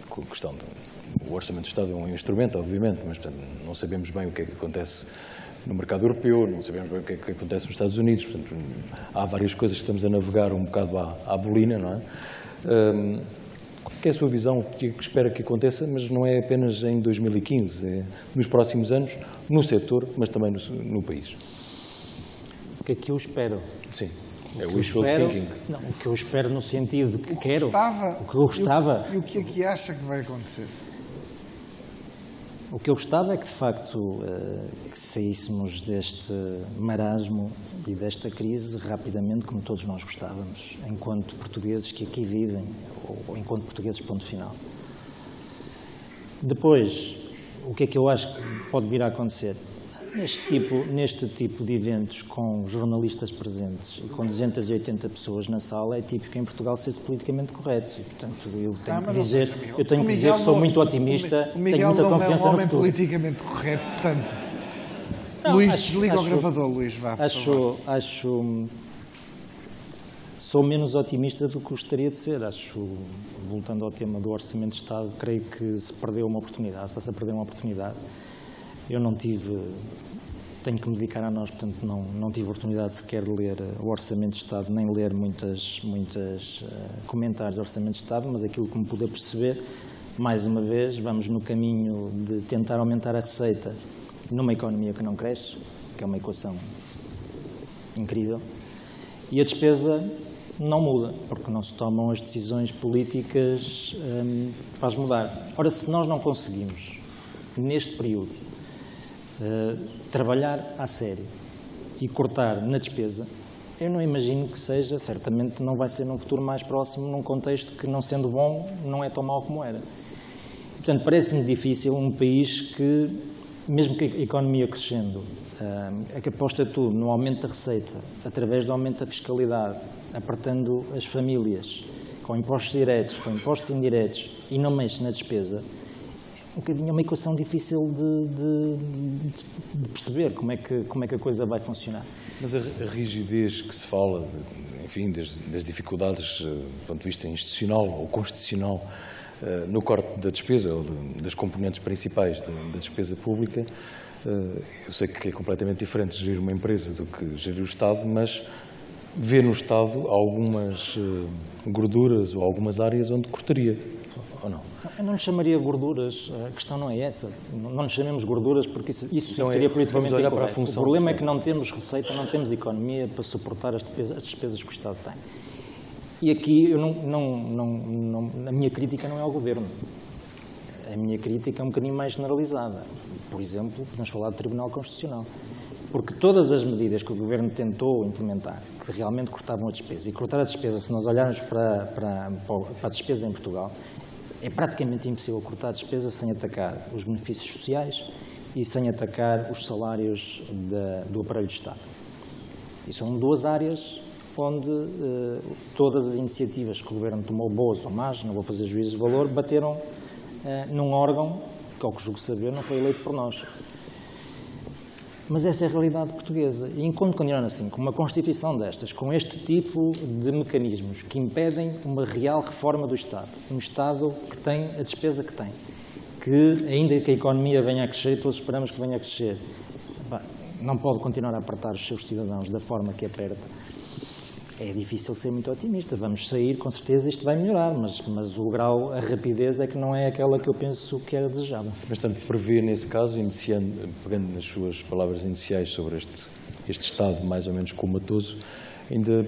com a questão do Orçamento do Estado. É um instrumento, obviamente, mas portanto, não sabemos bem o que é que acontece no mercado europeu, não sabemos bem o que é que acontece nos Estados Unidos. Portanto, há várias coisas que estamos a navegar um bocado à bolina, não é? Qual é a sua visão? O que espera que aconteça, mas não é apenas em 2015, é nos próximos anos, no setor, mas também no país? O que é que eu espero? Sim, O é que o eu wishful espero, thinking. não, o que eu espero no sentido que quero, Gostava, o que eu gostava, E o que é que acha que vai acontecer? o que eu gostava é que de facto que saíssemos deste marasmo e desta crise rapidamente, como todos nós gostávamos, enquanto portugueses que aqui vivem, ou enquanto portugueses, ponto final. Depois, o que é que eu acho que pode vir a acontecer? Neste tipo de eventos, com jornalistas presentes e com 280 pessoas na sala, é típico em Portugal ser-se politicamente correto. E, portanto, eu tenho que dizer que sou muito otimista, tenho muita confiança no é um homem futuro. politicamente correto, portanto... Não, Luís, desliga o gravador, Luís, vá, por favor. Sou menos otimista do que gostaria de ser. Voltando ao tema do Orçamento de Estado, creio que se perdeu uma oportunidade, está-se a perder uma oportunidade. Eu tenho que me dedicar a nós, portanto não tive oportunidade sequer de ler o Orçamento de Estado, nem ler muitas comentários do Orçamento de Estado, mas aquilo que me pude perceber, mais uma vez, vamos no caminho de tentar aumentar a receita numa economia que não cresce, que é uma equação incrível, e a despesa não muda, porque não se tomam as decisões políticas para as mudar. Ora, se nós não conseguimos, neste período, trabalhar a sério e cortar na despesa, eu não imagino que seja, certamente não vai ser num futuro mais próximo, num contexto que, não sendo bom, não é tão mau como era. Portanto, parece-me difícil um país que, mesmo que a economia crescendo, que aposta tudo no aumento da receita, através do aumento da fiscalidade, apertando as famílias, com impostos diretos, com impostos indiretos, e não mexe na despesa, é uma equação difícil de perceber como é que a coisa vai funcionar. Mas a rigidez que se fala, enfim, das dificuldades do ponto de vista institucional ou constitucional no corte da despesa, ou das componentes principais da despesa pública, eu sei que é completamente diferente gerir uma empresa do que gerir o Estado, mas vê no Estado algumas gorduras ou algumas áreas onde cortaria, ou não? Eu não lhe chamaria gorduras, a questão não é essa. Não lhe chamemos gorduras porque isso então seria politicamente olhar para a incorreto. função. O problema é que não temos receita, não temos economia para suportar as despesas que o Estado tem. E aqui a minha crítica não é ao Governo. A minha crítica é um bocadinho mais generalizada. Por exemplo, podemos falar do Tribunal Constitucional. Porque todas as medidas que o Governo tentou implementar, que realmente cortavam a despesa, e cortar a despesa, se nós olharmos para a despesa em Portugal, é praticamente impossível cortar a despesa sem atacar os benefícios sociais e sem atacar os salários do aparelho de Estado. E são duas áreas onde todas as iniciativas que o Governo tomou, boas ou más, não vou fazer juízos de valor, bateram num órgão que, ao que julgo saber, não foi eleito por nós. Mas essa é a realidade portuguesa. E enquanto continuar assim, com uma Constituição destas, com este tipo de mecanismos que impedem uma real reforma do Estado, um Estado que tem a despesa que tem, que ainda que a economia venha a crescer, todos esperamos que venha a crescer, não pode continuar a apertar os seus cidadãos da forma que aperta. É difícil ser muito otimista. Vamos sair, com certeza isto vai melhorar, mas o grau, a rapidez é que não é aquela que eu penso que era desejável. Mas, portanto, prevê nesse caso, pegando nas suas palavras iniciais sobre este Estado mais ou menos comatoso, ainda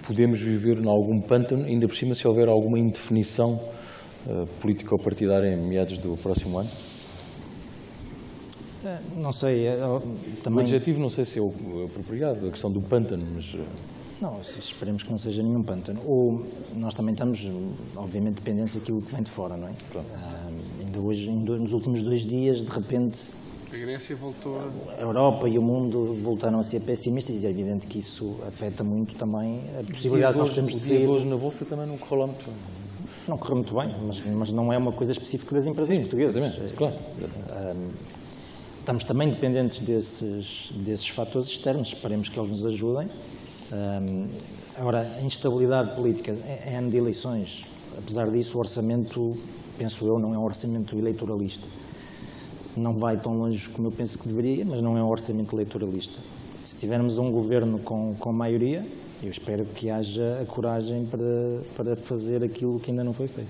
podemos viver em algum pântano, ainda por cima se houver alguma indefinição político-partidária em meados do próximo ano? Não sei, também... O adjetivo não sei se é o apropriado, a questão do pântano, mas... Não, esperemos que não seja nenhum pântano. Nós também estamos, obviamente, dependentes daquilo que vem de fora, não é? Ainda hoje, nos últimos 2 dias, de repente, A Grécia voltou a Europa e o mundo voltaram a ser pessimistas e é evidente que isso afeta muito também a possibilidade que nós temos de O dia sair. de hoje na Bolsa também não correu lá muito bem. Não correu muito bem, mas não é uma coisa específica das empresas portuguesas. Exatamente, claro. Estamos também dependentes desses fatores externos, esperemos que eles nos ajudem. Agora, a instabilidade política é ano de eleições. Apesar disso, o orçamento, penso eu, não é um orçamento eleitoralista. Não vai tão longe como eu penso que deveria, mas não é um orçamento eleitoralista. Se tivermos um governo com maioria, eu espero que haja a coragem para fazer aquilo que ainda não foi feito.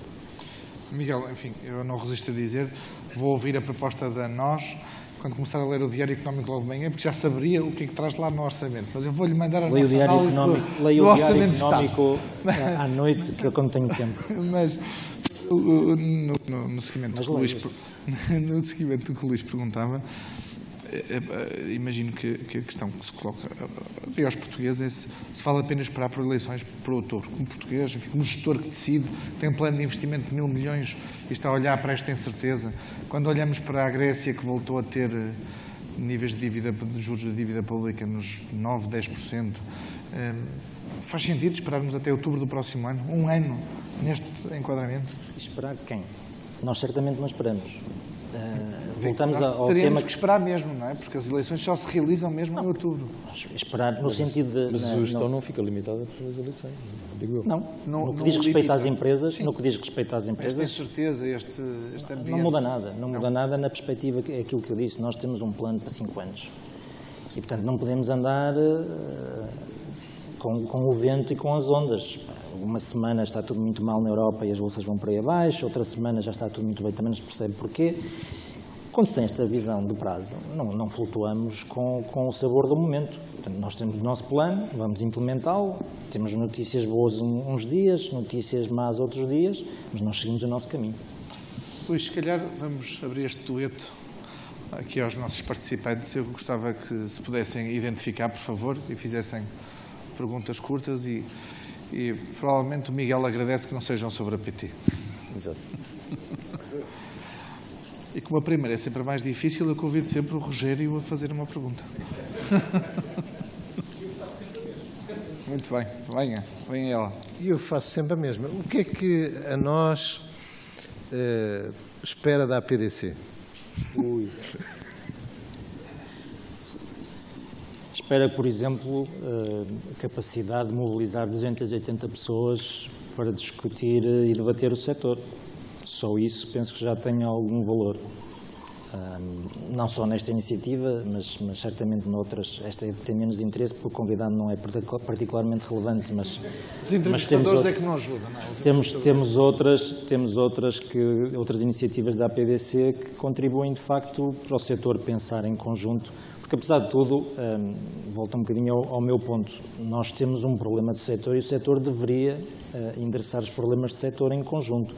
Miguel, enfim, eu não resisto a dizer, vou ouvir a proposta da NOS quando começar a ler o Diário Económico logo de manhã, porque já saberia o que é que traz lá no orçamento. Mas eu vou-lhe mandar a Leio o nossa Diário análise Económico, do leio o Diário Orçamento de Estado. Económico à noite, que eu não tenho tempo. Mas no seguimento do que o Luís perguntava, imagino que a questão que se coloca aos portugueses é se vale a pena esperar por eleições para outubro. Como português, enfim, como gestor que decide, tem um plano de investimento de 1.000 milhões e está a olhar para esta incerteza. Quando olhamos para a Grécia, que voltou a ter níveis de juros da dívida pública nos 9%, 10%, faz sentido esperarmos até outubro do próximo ano, um ano, neste enquadramento? Esperar quem? Nós certamente não esperamos. Voltamos ao Teríamos tema que esperar mesmo, não é? Porque as eleições só se realizam mesmo em outubro. esperar no sentido de... Mas a gestão não fica limitada pelas eleições, digo eu. Não, Não- no que não diz respeito limita. às empresas, Sim. no que diz respeito às Esta empresas, incerteza, este ambiente... não muda nada. Não muda nada na perspectiva, é aquilo que eu disse, nós temos um plano para 5 anos. E, portanto, não podemos andar com o vento e com as ondas. Uma semana está tudo muito mal na Europa e as bolsas vão para aí abaixo, outra semana já está tudo muito bem, também não se percebe porquê. Quando se tem esta visão de prazo, não flutuamos com o sabor do momento. Portanto, nós temos o nosso plano, vamos implementá-lo, temos notícias boas uns dias, notícias más outros dias, mas nós seguimos o nosso caminho. Luís, se calhar vamos abrir este dueto aqui aos nossos participantes. Eu gostava que se pudessem identificar, por favor, e fizessem perguntas curtas e provavelmente o Miguel agradece que não sejam sobre a PT. Exato. E como a primeira é sempre a mais difícil, eu convido sempre o Rogério a fazer uma pergunta. Muito bem, venha ela. E eu faço sempre a mesma. O que é que a nós espera da APDC? Espera, por exemplo, a capacidade de mobilizar 280 pessoas para discutir e debater o setor. Só isso penso que já tem algum valor. Não só nesta iniciativa, mas certamente noutras. Esta tem menos interesse porque o convidado não é particularmente relevante, mas Os entrevistadores é que não ajudam, não é? temos outras iniciativas da APDC que contribuem, de facto, para o setor pensar em conjunto. Porque, apesar de tudo, volta um bocadinho ao meu ponto, nós temos um problema do setor e o setor deveria endereçar os problemas do setor em conjunto.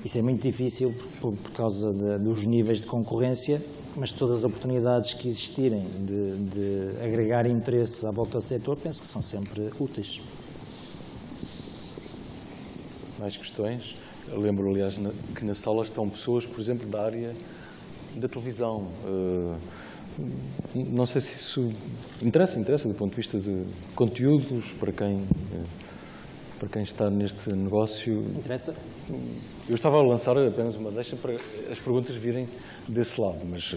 Isso é muito difícil por causa dos níveis de concorrência, mas todas as oportunidades que existirem de agregar interesse à volta do setor, penso que são sempre úteis. Mais questões? Eu lembro, aliás, que na sala estão pessoas, por exemplo, da área da televisão. Não sei se isso interessa do ponto de vista de conteúdos para quem está neste negócio. Interessa? Eu estava a lançar apenas uma deixa para as perguntas virem desse lado, mas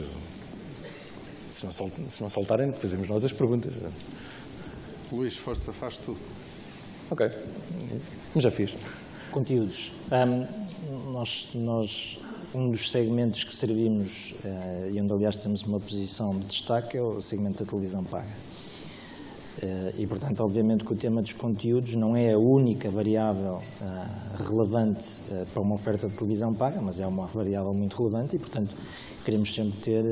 se não saltarem, fazemos nós as perguntas. Luís, força, faz tu. Ok, já fiz. Conteúdos. Um dos segmentos que servimos, e onde aliás temos uma posição de destaque, é o segmento da televisão paga. E, portanto, obviamente que o tema dos conteúdos não é a única variável relevante para uma oferta de televisão paga, mas é uma variável muito relevante e, portanto, queremos sempre ter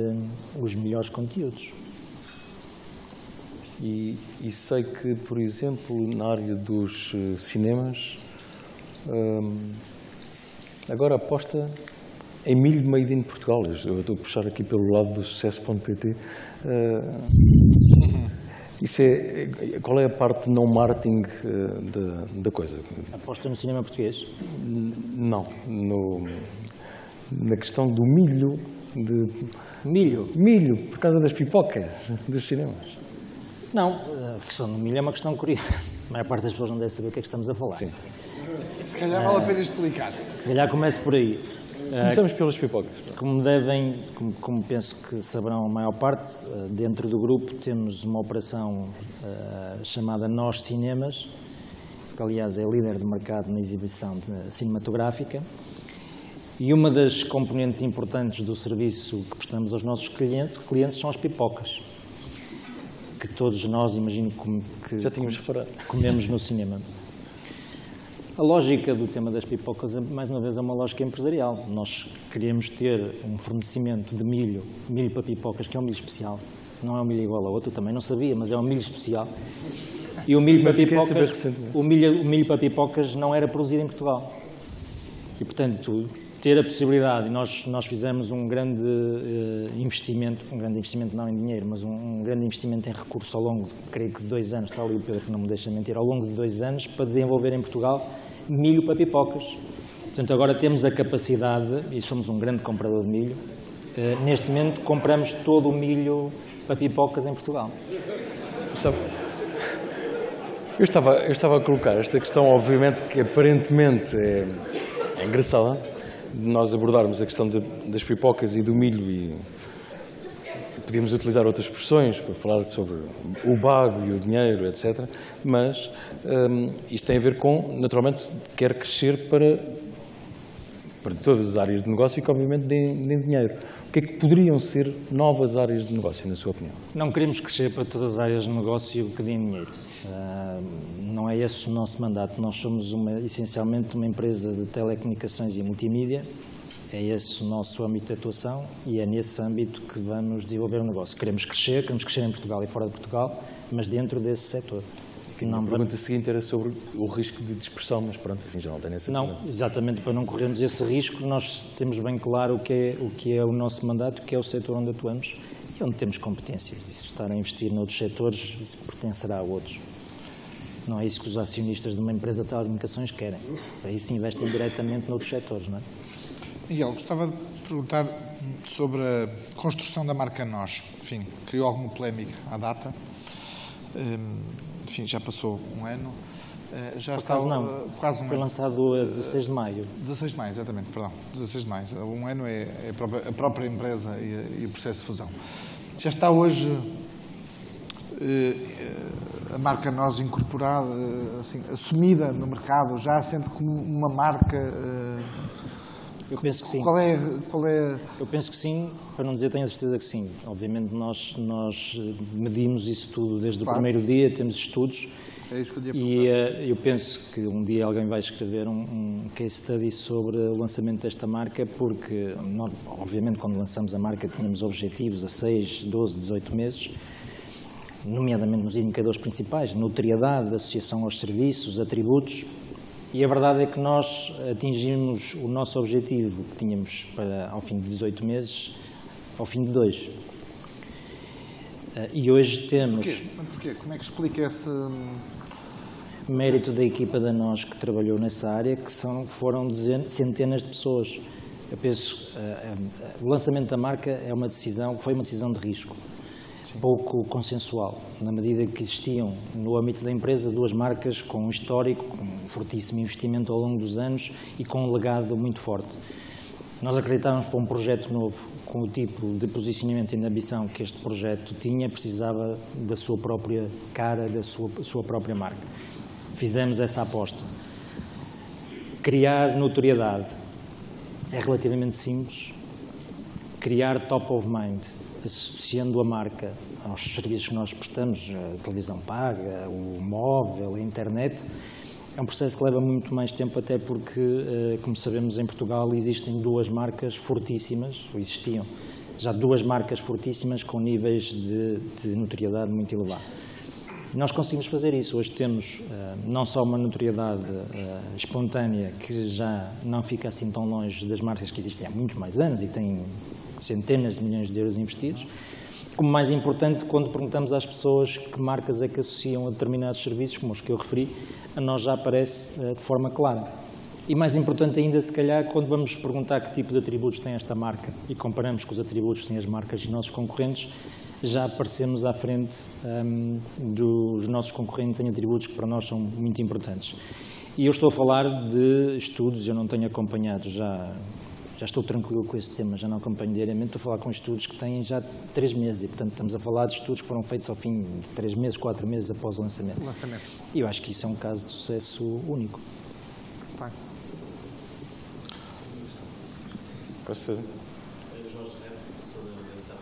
os melhores conteúdos. E sei que, por exemplo, na área dos cinemas, agora aposta em milho made in Portugal. Eu estou a puxar aqui pelo lado do sucesso.pt. Isso qual é a parte não marketing da coisa? Aposta no cinema português? Não, na questão do milho, milho, por causa das pipocas dos cinemas. Não, a questão do milho é uma questão curiosa. A maior parte das pessoas não deve saber o que é que estamos a falar. Sim. Se calhar vale a pena explicar. Se calhar comece por aí. Começamos pelas pipocas. Como penso que saberão a maior parte, dentro do grupo temos uma operação chamada Nós Cinemas, que aliás é líder de mercado na exibição cinematográfica, e uma das componentes importantes do serviço que prestamos aos nossos clientes são as pipocas, que todos nós, imagino, que Já tínhamos reparado. comemos no cinema. A lógica do tema das pipocas, mais uma vez, é uma lógica empresarial. Nós queremos ter um fornecimento de milho para pipocas, que é um milho especial. Não é um milho igual ao outro, também não sabia, mas é um milho especial. E o milho para pipocas, o milho para pipocas não era produzido em Portugal. E, portanto, ter a possibilidade, e nós fizemos um grande investimento não em dinheiro, mas um grande investimento em recursos ao longo, creio que de 2 anos, está ali o Pedro que não me deixa mentir, ao longo de 2 anos, para desenvolver em Portugal milho para pipocas. Portanto, agora temos a capacidade, e somos um grande comprador de milho, neste momento compramos todo o milho para pipocas em Portugal. Sabe, eu estava a colocar esta questão, obviamente, que aparentemente é engraçada, de nós abordarmos a questão das pipocas e do milho, e podíamos utilizar outras expressões para falar sobre o bago e o dinheiro, etc. Mas isto tem a ver com, naturalmente, quer crescer para todas as áreas de negócio e que, obviamente, deem dinheiro. O que é que poderiam ser novas áreas de negócio, na sua opinião? Não queremos crescer para todas as áreas de negócio que deem dinheiro. Não é esse o nosso mandato. Nós somos essencialmente uma empresa de telecomunicações e multimídia. É esse o nosso âmbito de atuação e é nesse âmbito que vamos desenvolver o negócio. Queremos crescer em Portugal e fora de Portugal, mas dentro desse setor. A pergunta seguinte era sobre o risco de dispersão, mas pronto, assim já não tem essa pergunta. Não, exatamente para não corrermos esse risco, nós temos bem claro o que é o nosso mandato, o que é o setor onde atuamos e onde temos competências. E se estar a investir noutros setores, isso pertencerá a outros. Não é isso que os acionistas de uma empresa de telecomunicações querem. Para isso investem diretamente noutros setores, não é? Miguel, gostava de perguntar sobre a construção da marca Nós. Enfim, criou alguma polémica à data. Enfim, já passou um ano. Já está quase um ano. Foi lançado a 16 de maio. 16 de maio, exatamente, perdão. 16 de maio. Um ano é a própria empresa e o processo de fusão. Já está hoje a marca Nós incorporada, assim, assumida no mercado, já assente como uma marca... Eu penso que sim. Qual é... Eu penso que sim, para não dizer tenho a certeza que sim. Obviamente nós medimos isso tudo desde o primeiro dia, temos estudos. É isso que eu e eu penso que um dia alguém vai escrever um case study sobre o lançamento desta marca, porque nós, obviamente quando lançamos a marca tínhamos objetivos a 6, 12, 18 meses, nomeadamente nos indicadores principais, notoriedade, associação aos serviços, atributos. E a verdade é que nós atingimos o nosso objetivo que tínhamos ao fim de 18 meses, ao fim de 2. E hoje temos... Porquê? Como é que explica esse... mérito da equipa da Nós que trabalhou nessa área, que foram centenas de pessoas. Eu penso o lançamento da marca foi uma decisão de risco. Pouco consensual, na medida que existiam no âmbito da empresa 2 marcas com um histórico, com um fortíssimo investimento ao longo dos anos e com um legado muito forte. Nós acreditávamos para um projeto novo, com o tipo de posicionamento e de ambição que este projeto tinha, precisava da sua própria cara, da sua própria marca. Fizemos essa aposta. Criar notoriedade é relativamente simples. Criar top of mind, associando a marca aos serviços que nós prestamos, a televisão paga, o móvel, a internet, é um processo que leva muito mais tempo, até porque, como sabemos, em Portugal existem 2 marcas fortíssimas, ou existiam já 2 marcas fortíssimas com níveis de notoriedade muito elevados. Nós conseguimos fazer isso. Hoje temos não só uma notoriedade espontânea, que já não fica assim tão longe das marcas que existem há muito mais anos e têm centenas de milhões de euros investidos, como mais importante, quando perguntamos às pessoas que marcas é que associam a determinados serviços, como os que eu referi, a nós já aparece de forma clara. E mais importante ainda, se calhar, quando vamos perguntar que tipo de atributos tem esta marca e comparamos com os atributos que têm as marcas dos nossos concorrentes, já aparecemos à frente dos nossos concorrentes em atributos que para nós são muito importantes. E eu estou a falar de estudos, eu não tenho acompanhado, já estou tranquilo com esse tema, já não acompanho diariamente, estou a falar com estudos que têm já 3 meses e, portanto, estamos a falar de estudos que foram feitos ao fim de 3 meses, 4 meses após o lançamento. E eu acho que isso é um caso de sucesso único. Vai. Com certeza. Jorge Reto, sou da SAP.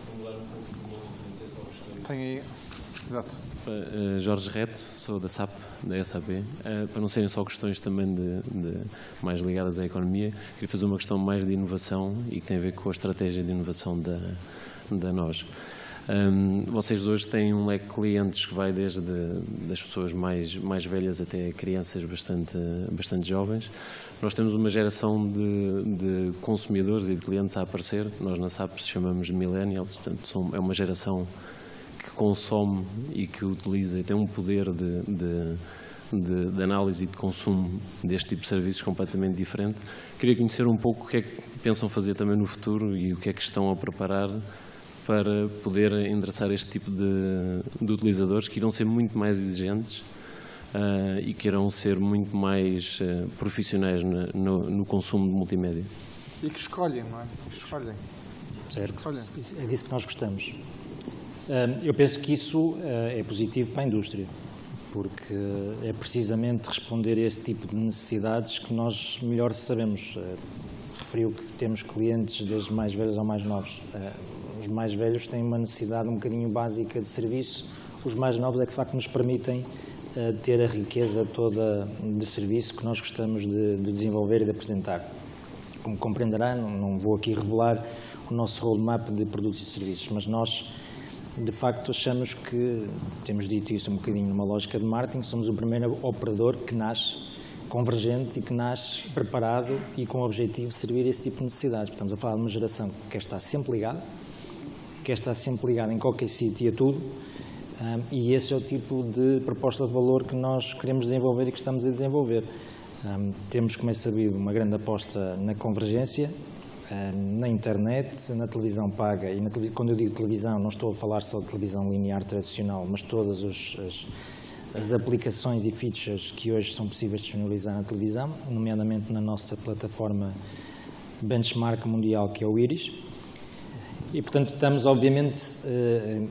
Vou mudar um pouco de nome, não sei se só questão. Tem aí. Exato. Jorge Reto, sou da SAP, para não serem só questões também mais ligadas à economia, queria fazer uma questão mais de inovação e que tem a ver com a estratégia de inovação da NOS. Vocês hoje têm um leque de clientes que vai desde das pessoas mais velhas até crianças bastante jovens. Nós temos uma geração de consumidores e de clientes a aparecer, nós na SAP chamamos de millennials, portanto é uma geração que consome e que utiliza e tem um poder de análise e de consumo deste tipo de serviços completamente diferente. Queria conhecer um pouco o que é que pensam fazer também no futuro e o que é que estão a preparar para poder endereçar este tipo de utilizadores que irão ser muito mais exigentes e que irão ser muito mais profissionais no consumo de multimédia. E que escolhem, não é? Que escolhem. Certo, é disso que nós gostamos. Eu penso que isso é positivo para a indústria, porque é precisamente responder a esse tipo de necessidades que nós melhor sabemos. Referiu que temos clientes desde mais velhos ao mais novos. Os mais velhos têm uma necessidade um bocadinho básica de serviço, os mais novos é que de facto nos permitem ter a riqueza toda de serviço que nós gostamos de desenvolver e de apresentar. Como compreenderá, não vou aqui revelar o nosso roadmap de produtos e serviços, mas nós de facto achamos que, temos dito isso um bocadinho numa lógica de marketing, somos o primeiro operador que nasce convergente e que nasce preparado e com o objetivo de servir esse tipo de necessidades. Estamos a falar de uma geração que quer estar sempre ligada em qualquer sítio e a tudo, e esse é o tipo de proposta de valor que nós queremos desenvolver e que estamos a desenvolver. Temos, como é sabido, uma grande aposta na convergência, na internet, na televisão paga, e quando eu digo televisão não estou a falar só de televisão linear tradicional, mas todas as aplicações e features que hoje são possíveis de disponibilizar na televisão, nomeadamente na nossa plataforma benchmark mundial, que é o Iris. E, portanto, estamos, obviamente,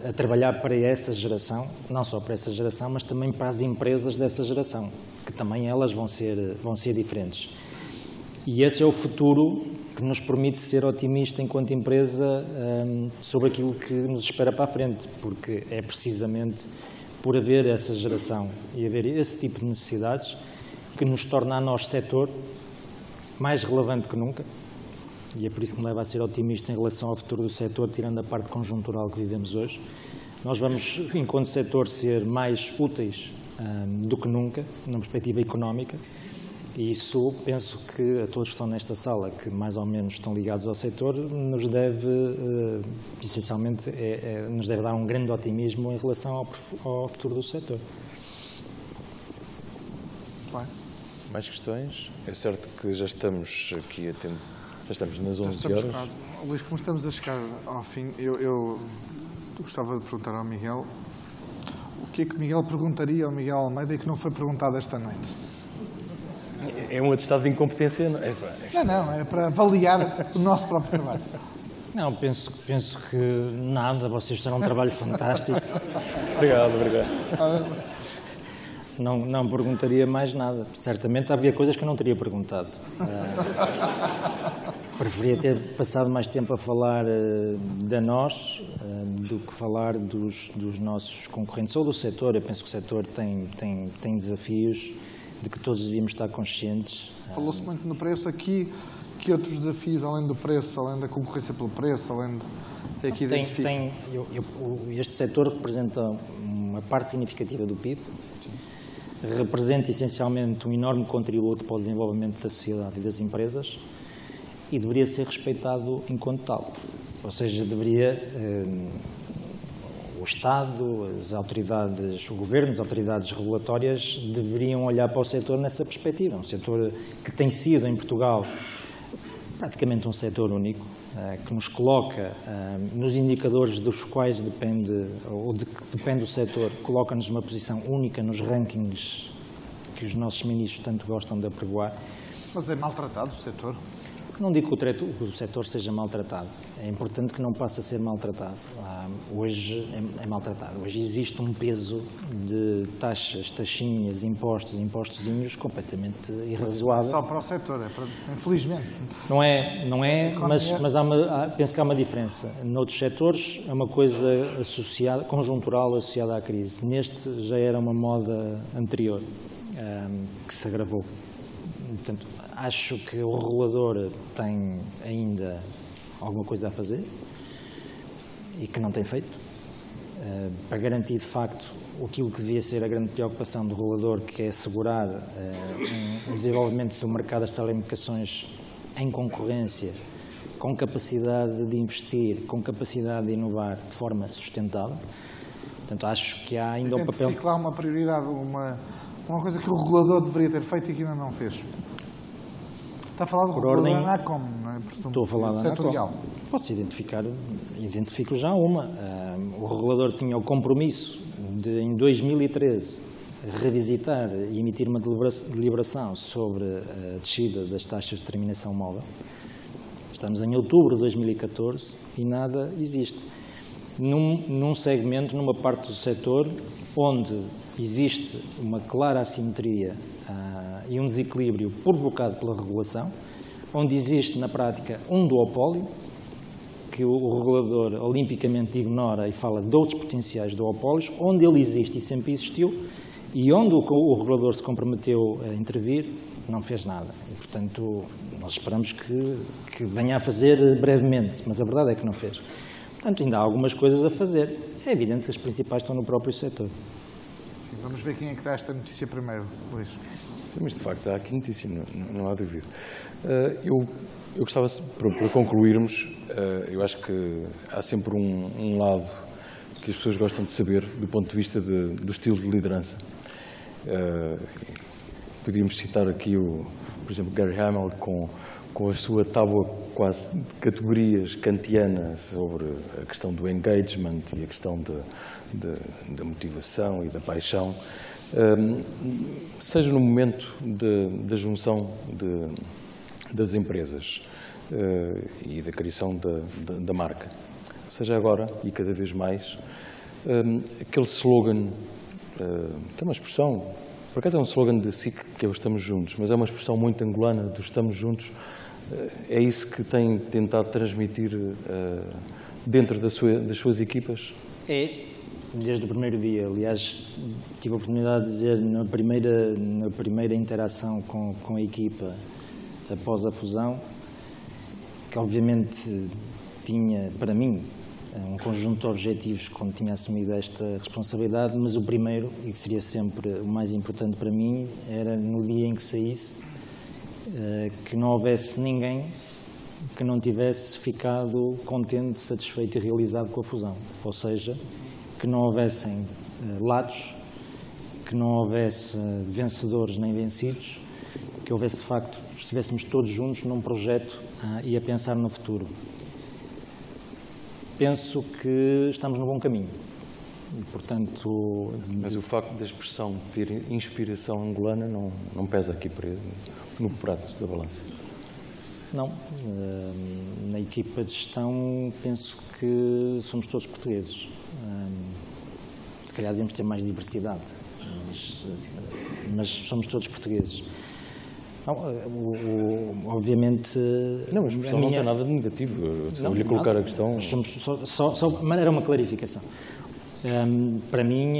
a trabalhar para essa geração, não só para essa geração, mas também para as empresas dessa geração, que também elas vão ser diferentes. E esse é o futuro que nos permite ser otimista enquanto empresa sobre aquilo que nos espera para a frente, porque é precisamente por haver essa geração e haver esse tipo de necessidades que nos torna a nós setor mais relevante que nunca, e é por isso que me leva a ser otimista em relação ao futuro do setor, tirando a parte conjuntural que vivemos hoje. Nós vamos, enquanto setor, ser mais úteis do que nunca, na perspectiva económica, e isso penso que a todos que estão nesta sala, que mais ou menos estão ligados ao setor, nos deve, essencialmente, nos deve dar um grande otimismo em relação ao futuro do setor. Mais questões? É certo que já estamos aqui a tempo, já estamos nas 11 horas. Quase. Luís, como estamos a chegar ao fim, eu gostava de perguntar ao Miguel o que é que Miguel perguntaria ao Miguel Almeida e que não foi perguntado esta noite. É um atestado de incompetência? Não, é para avaliar o nosso próprio trabalho. Não, penso que nada, vocês fizeram um trabalho fantástico. Obrigado. Não perguntaria mais nada. Certamente havia coisas que eu não teria perguntado. Preferia ter passado mais tempo a falar da nós do que falar dos nossos concorrentes ou do setor. Eu penso que o setor tem desafios de que todos devíamos estar conscientes. Falou-se muito no preço aqui. Que outros desafios, além do preço, além da concorrência pelo preço, além de aqui identificar? Este setor representa uma parte significativa do PIB, representa essencialmente um enorme contributo para o desenvolvimento da sociedade e das empresas e deveria ser respeitado enquanto tal. Ou seja, deveria o Estado, as autoridades, o Governo, as autoridades regulatórias deveriam olhar para o setor nessa perspectiva. Um setor que tem sido em Portugal praticamente um setor único, que nos coloca nos indicadores dos quais depende o setor, coloca-nos numa posição única nos rankings que os nossos ministros tanto gostam de apregoar. Mas é maltratado o setor? Não digo que o setor seja maltratado, é importante que não passe a ser maltratado. Hoje é maltratado. Hoje existe um peso de taxas, taxinhas, impostozinhos completamente irrazoável. Só para o setor, infelizmente. Não é, mas penso que há uma diferença. Noutros setores é uma coisa associada, conjuntural associada à crise. Neste já era uma moda anterior que se agravou. Portanto, acho que o regulador tem ainda alguma coisa a fazer e que não tem feito, para garantir de facto aquilo que devia ser a grande preocupação do regulador, que é assegurar o desenvolvimento do mercado das telecomunicações em concorrência, com capacidade de investir, com capacidade de inovar de forma sustentável. Portanto, acho que há ainda um papel... Identifique lá uma prioridade, uma coisa que o regulador deveria ter feito e que ainda não fez. Está a falar do regulador da ANACOM, não é? Estou a falar da setorial. ANACOM. Posso identifico já uma. O regulador tinha o compromisso de, em 2013, revisitar e emitir uma deliberação sobre a descida das taxas de terminação móvel. Estamos em outubro de 2014 e nada existe. Num segmento, numa parte do setor, onde existe uma clara assimetria e um desequilíbrio provocado pela regulação, onde existe, na prática, um duopólio, que o regulador olimpicamente ignora e fala de outros potenciais duopólios, onde ele existe e sempre existiu, e onde o regulador se comprometeu a intervir, não fez nada. E, portanto, nós esperamos que venha a fazer brevemente, mas a verdade é que não fez. Portanto, ainda há algumas coisas a fazer. É evidente que as principais estão no próprio setor. Vamos ver quem é que dá esta notícia primeiro, Luís. Sim, mas de facto há aqui notícia, não há dúvida. Eu gostava, para concluirmos, eu acho que há sempre um lado que as pessoas gostam de saber do ponto de vista do estilo de liderança. Podíamos citar aqui, por exemplo, Gary Hamel com a sua tábua quase de categorias kantiana sobre a questão do engagement e a questão da motivação e da paixão, seja no momento da junção das empresas e da criação da marca, seja agora e cada vez mais, aquele slogan, que é uma expressão, por acaso é um slogan da SIC, que é o Estamos Juntos, mas é uma expressão muito angolana do Estamos Juntos. É isso que tem tentado transmitir dentro das suas equipas? É, desde o primeiro dia. Aliás, tive a oportunidade de dizer na primeira interação com a equipa após a fusão, que obviamente tinha, para mim, um conjunto de objetivos quando tinha assumido esta responsabilidade, mas o primeiro, e que seria sempre o mais importante para mim, era no dia em que saísse, que não houvesse ninguém que não tivesse ficado contente, satisfeito e realizado com a fusão. Ou seja, que não houvessem lados, que não houvesse vencedores nem vencidos, que houvesse de facto, estivéssemos todos juntos num projeto e a pensar no futuro. Penso que estamos no bom caminho. E, portanto... Mas o facto da expressão ter inspiração angolana não pesa aqui no prato da balança? Não. Na equipa de gestão penso que somos todos portugueses. Se calhar devemos ter mais diversidade, mas somos todos portugueses. Não, obviamente... Não, a expressão não tem nada de negativo. Eu ia colocar a questão... Era uma clarificação. Para mim,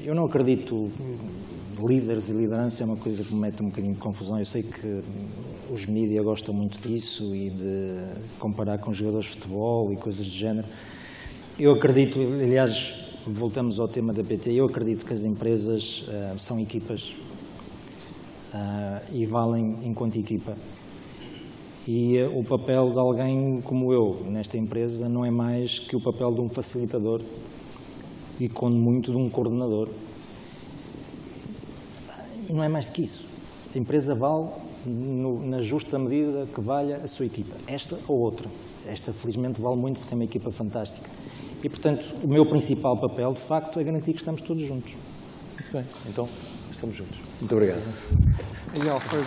eu não acredito... Líderes e liderança é uma coisa que me mete um bocadinho de confusão. Eu sei que os mídias gostam muito disso e de comparar com jogadores de futebol e coisas do género. Eu acredito, aliás, voltamos ao tema da PT, eu acredito que as empresas são equipas e valem enquanto equipa. E o papel de alguém como eu nesta empresa não é mais que o papel de um facilitador e, quando muito, de um coordenador. E não é mais do que isso. A empresa vale na justa medida que valha a sua equipa, esta ou outra. Esta, felizmente, vale muito porque tem uma equipa fantástica. E, portanto, o meu principal papel, de facto, é garantir que estamos todos juntos. Muito bem, então estamos juntos. Muito obrigado. Miguel, foi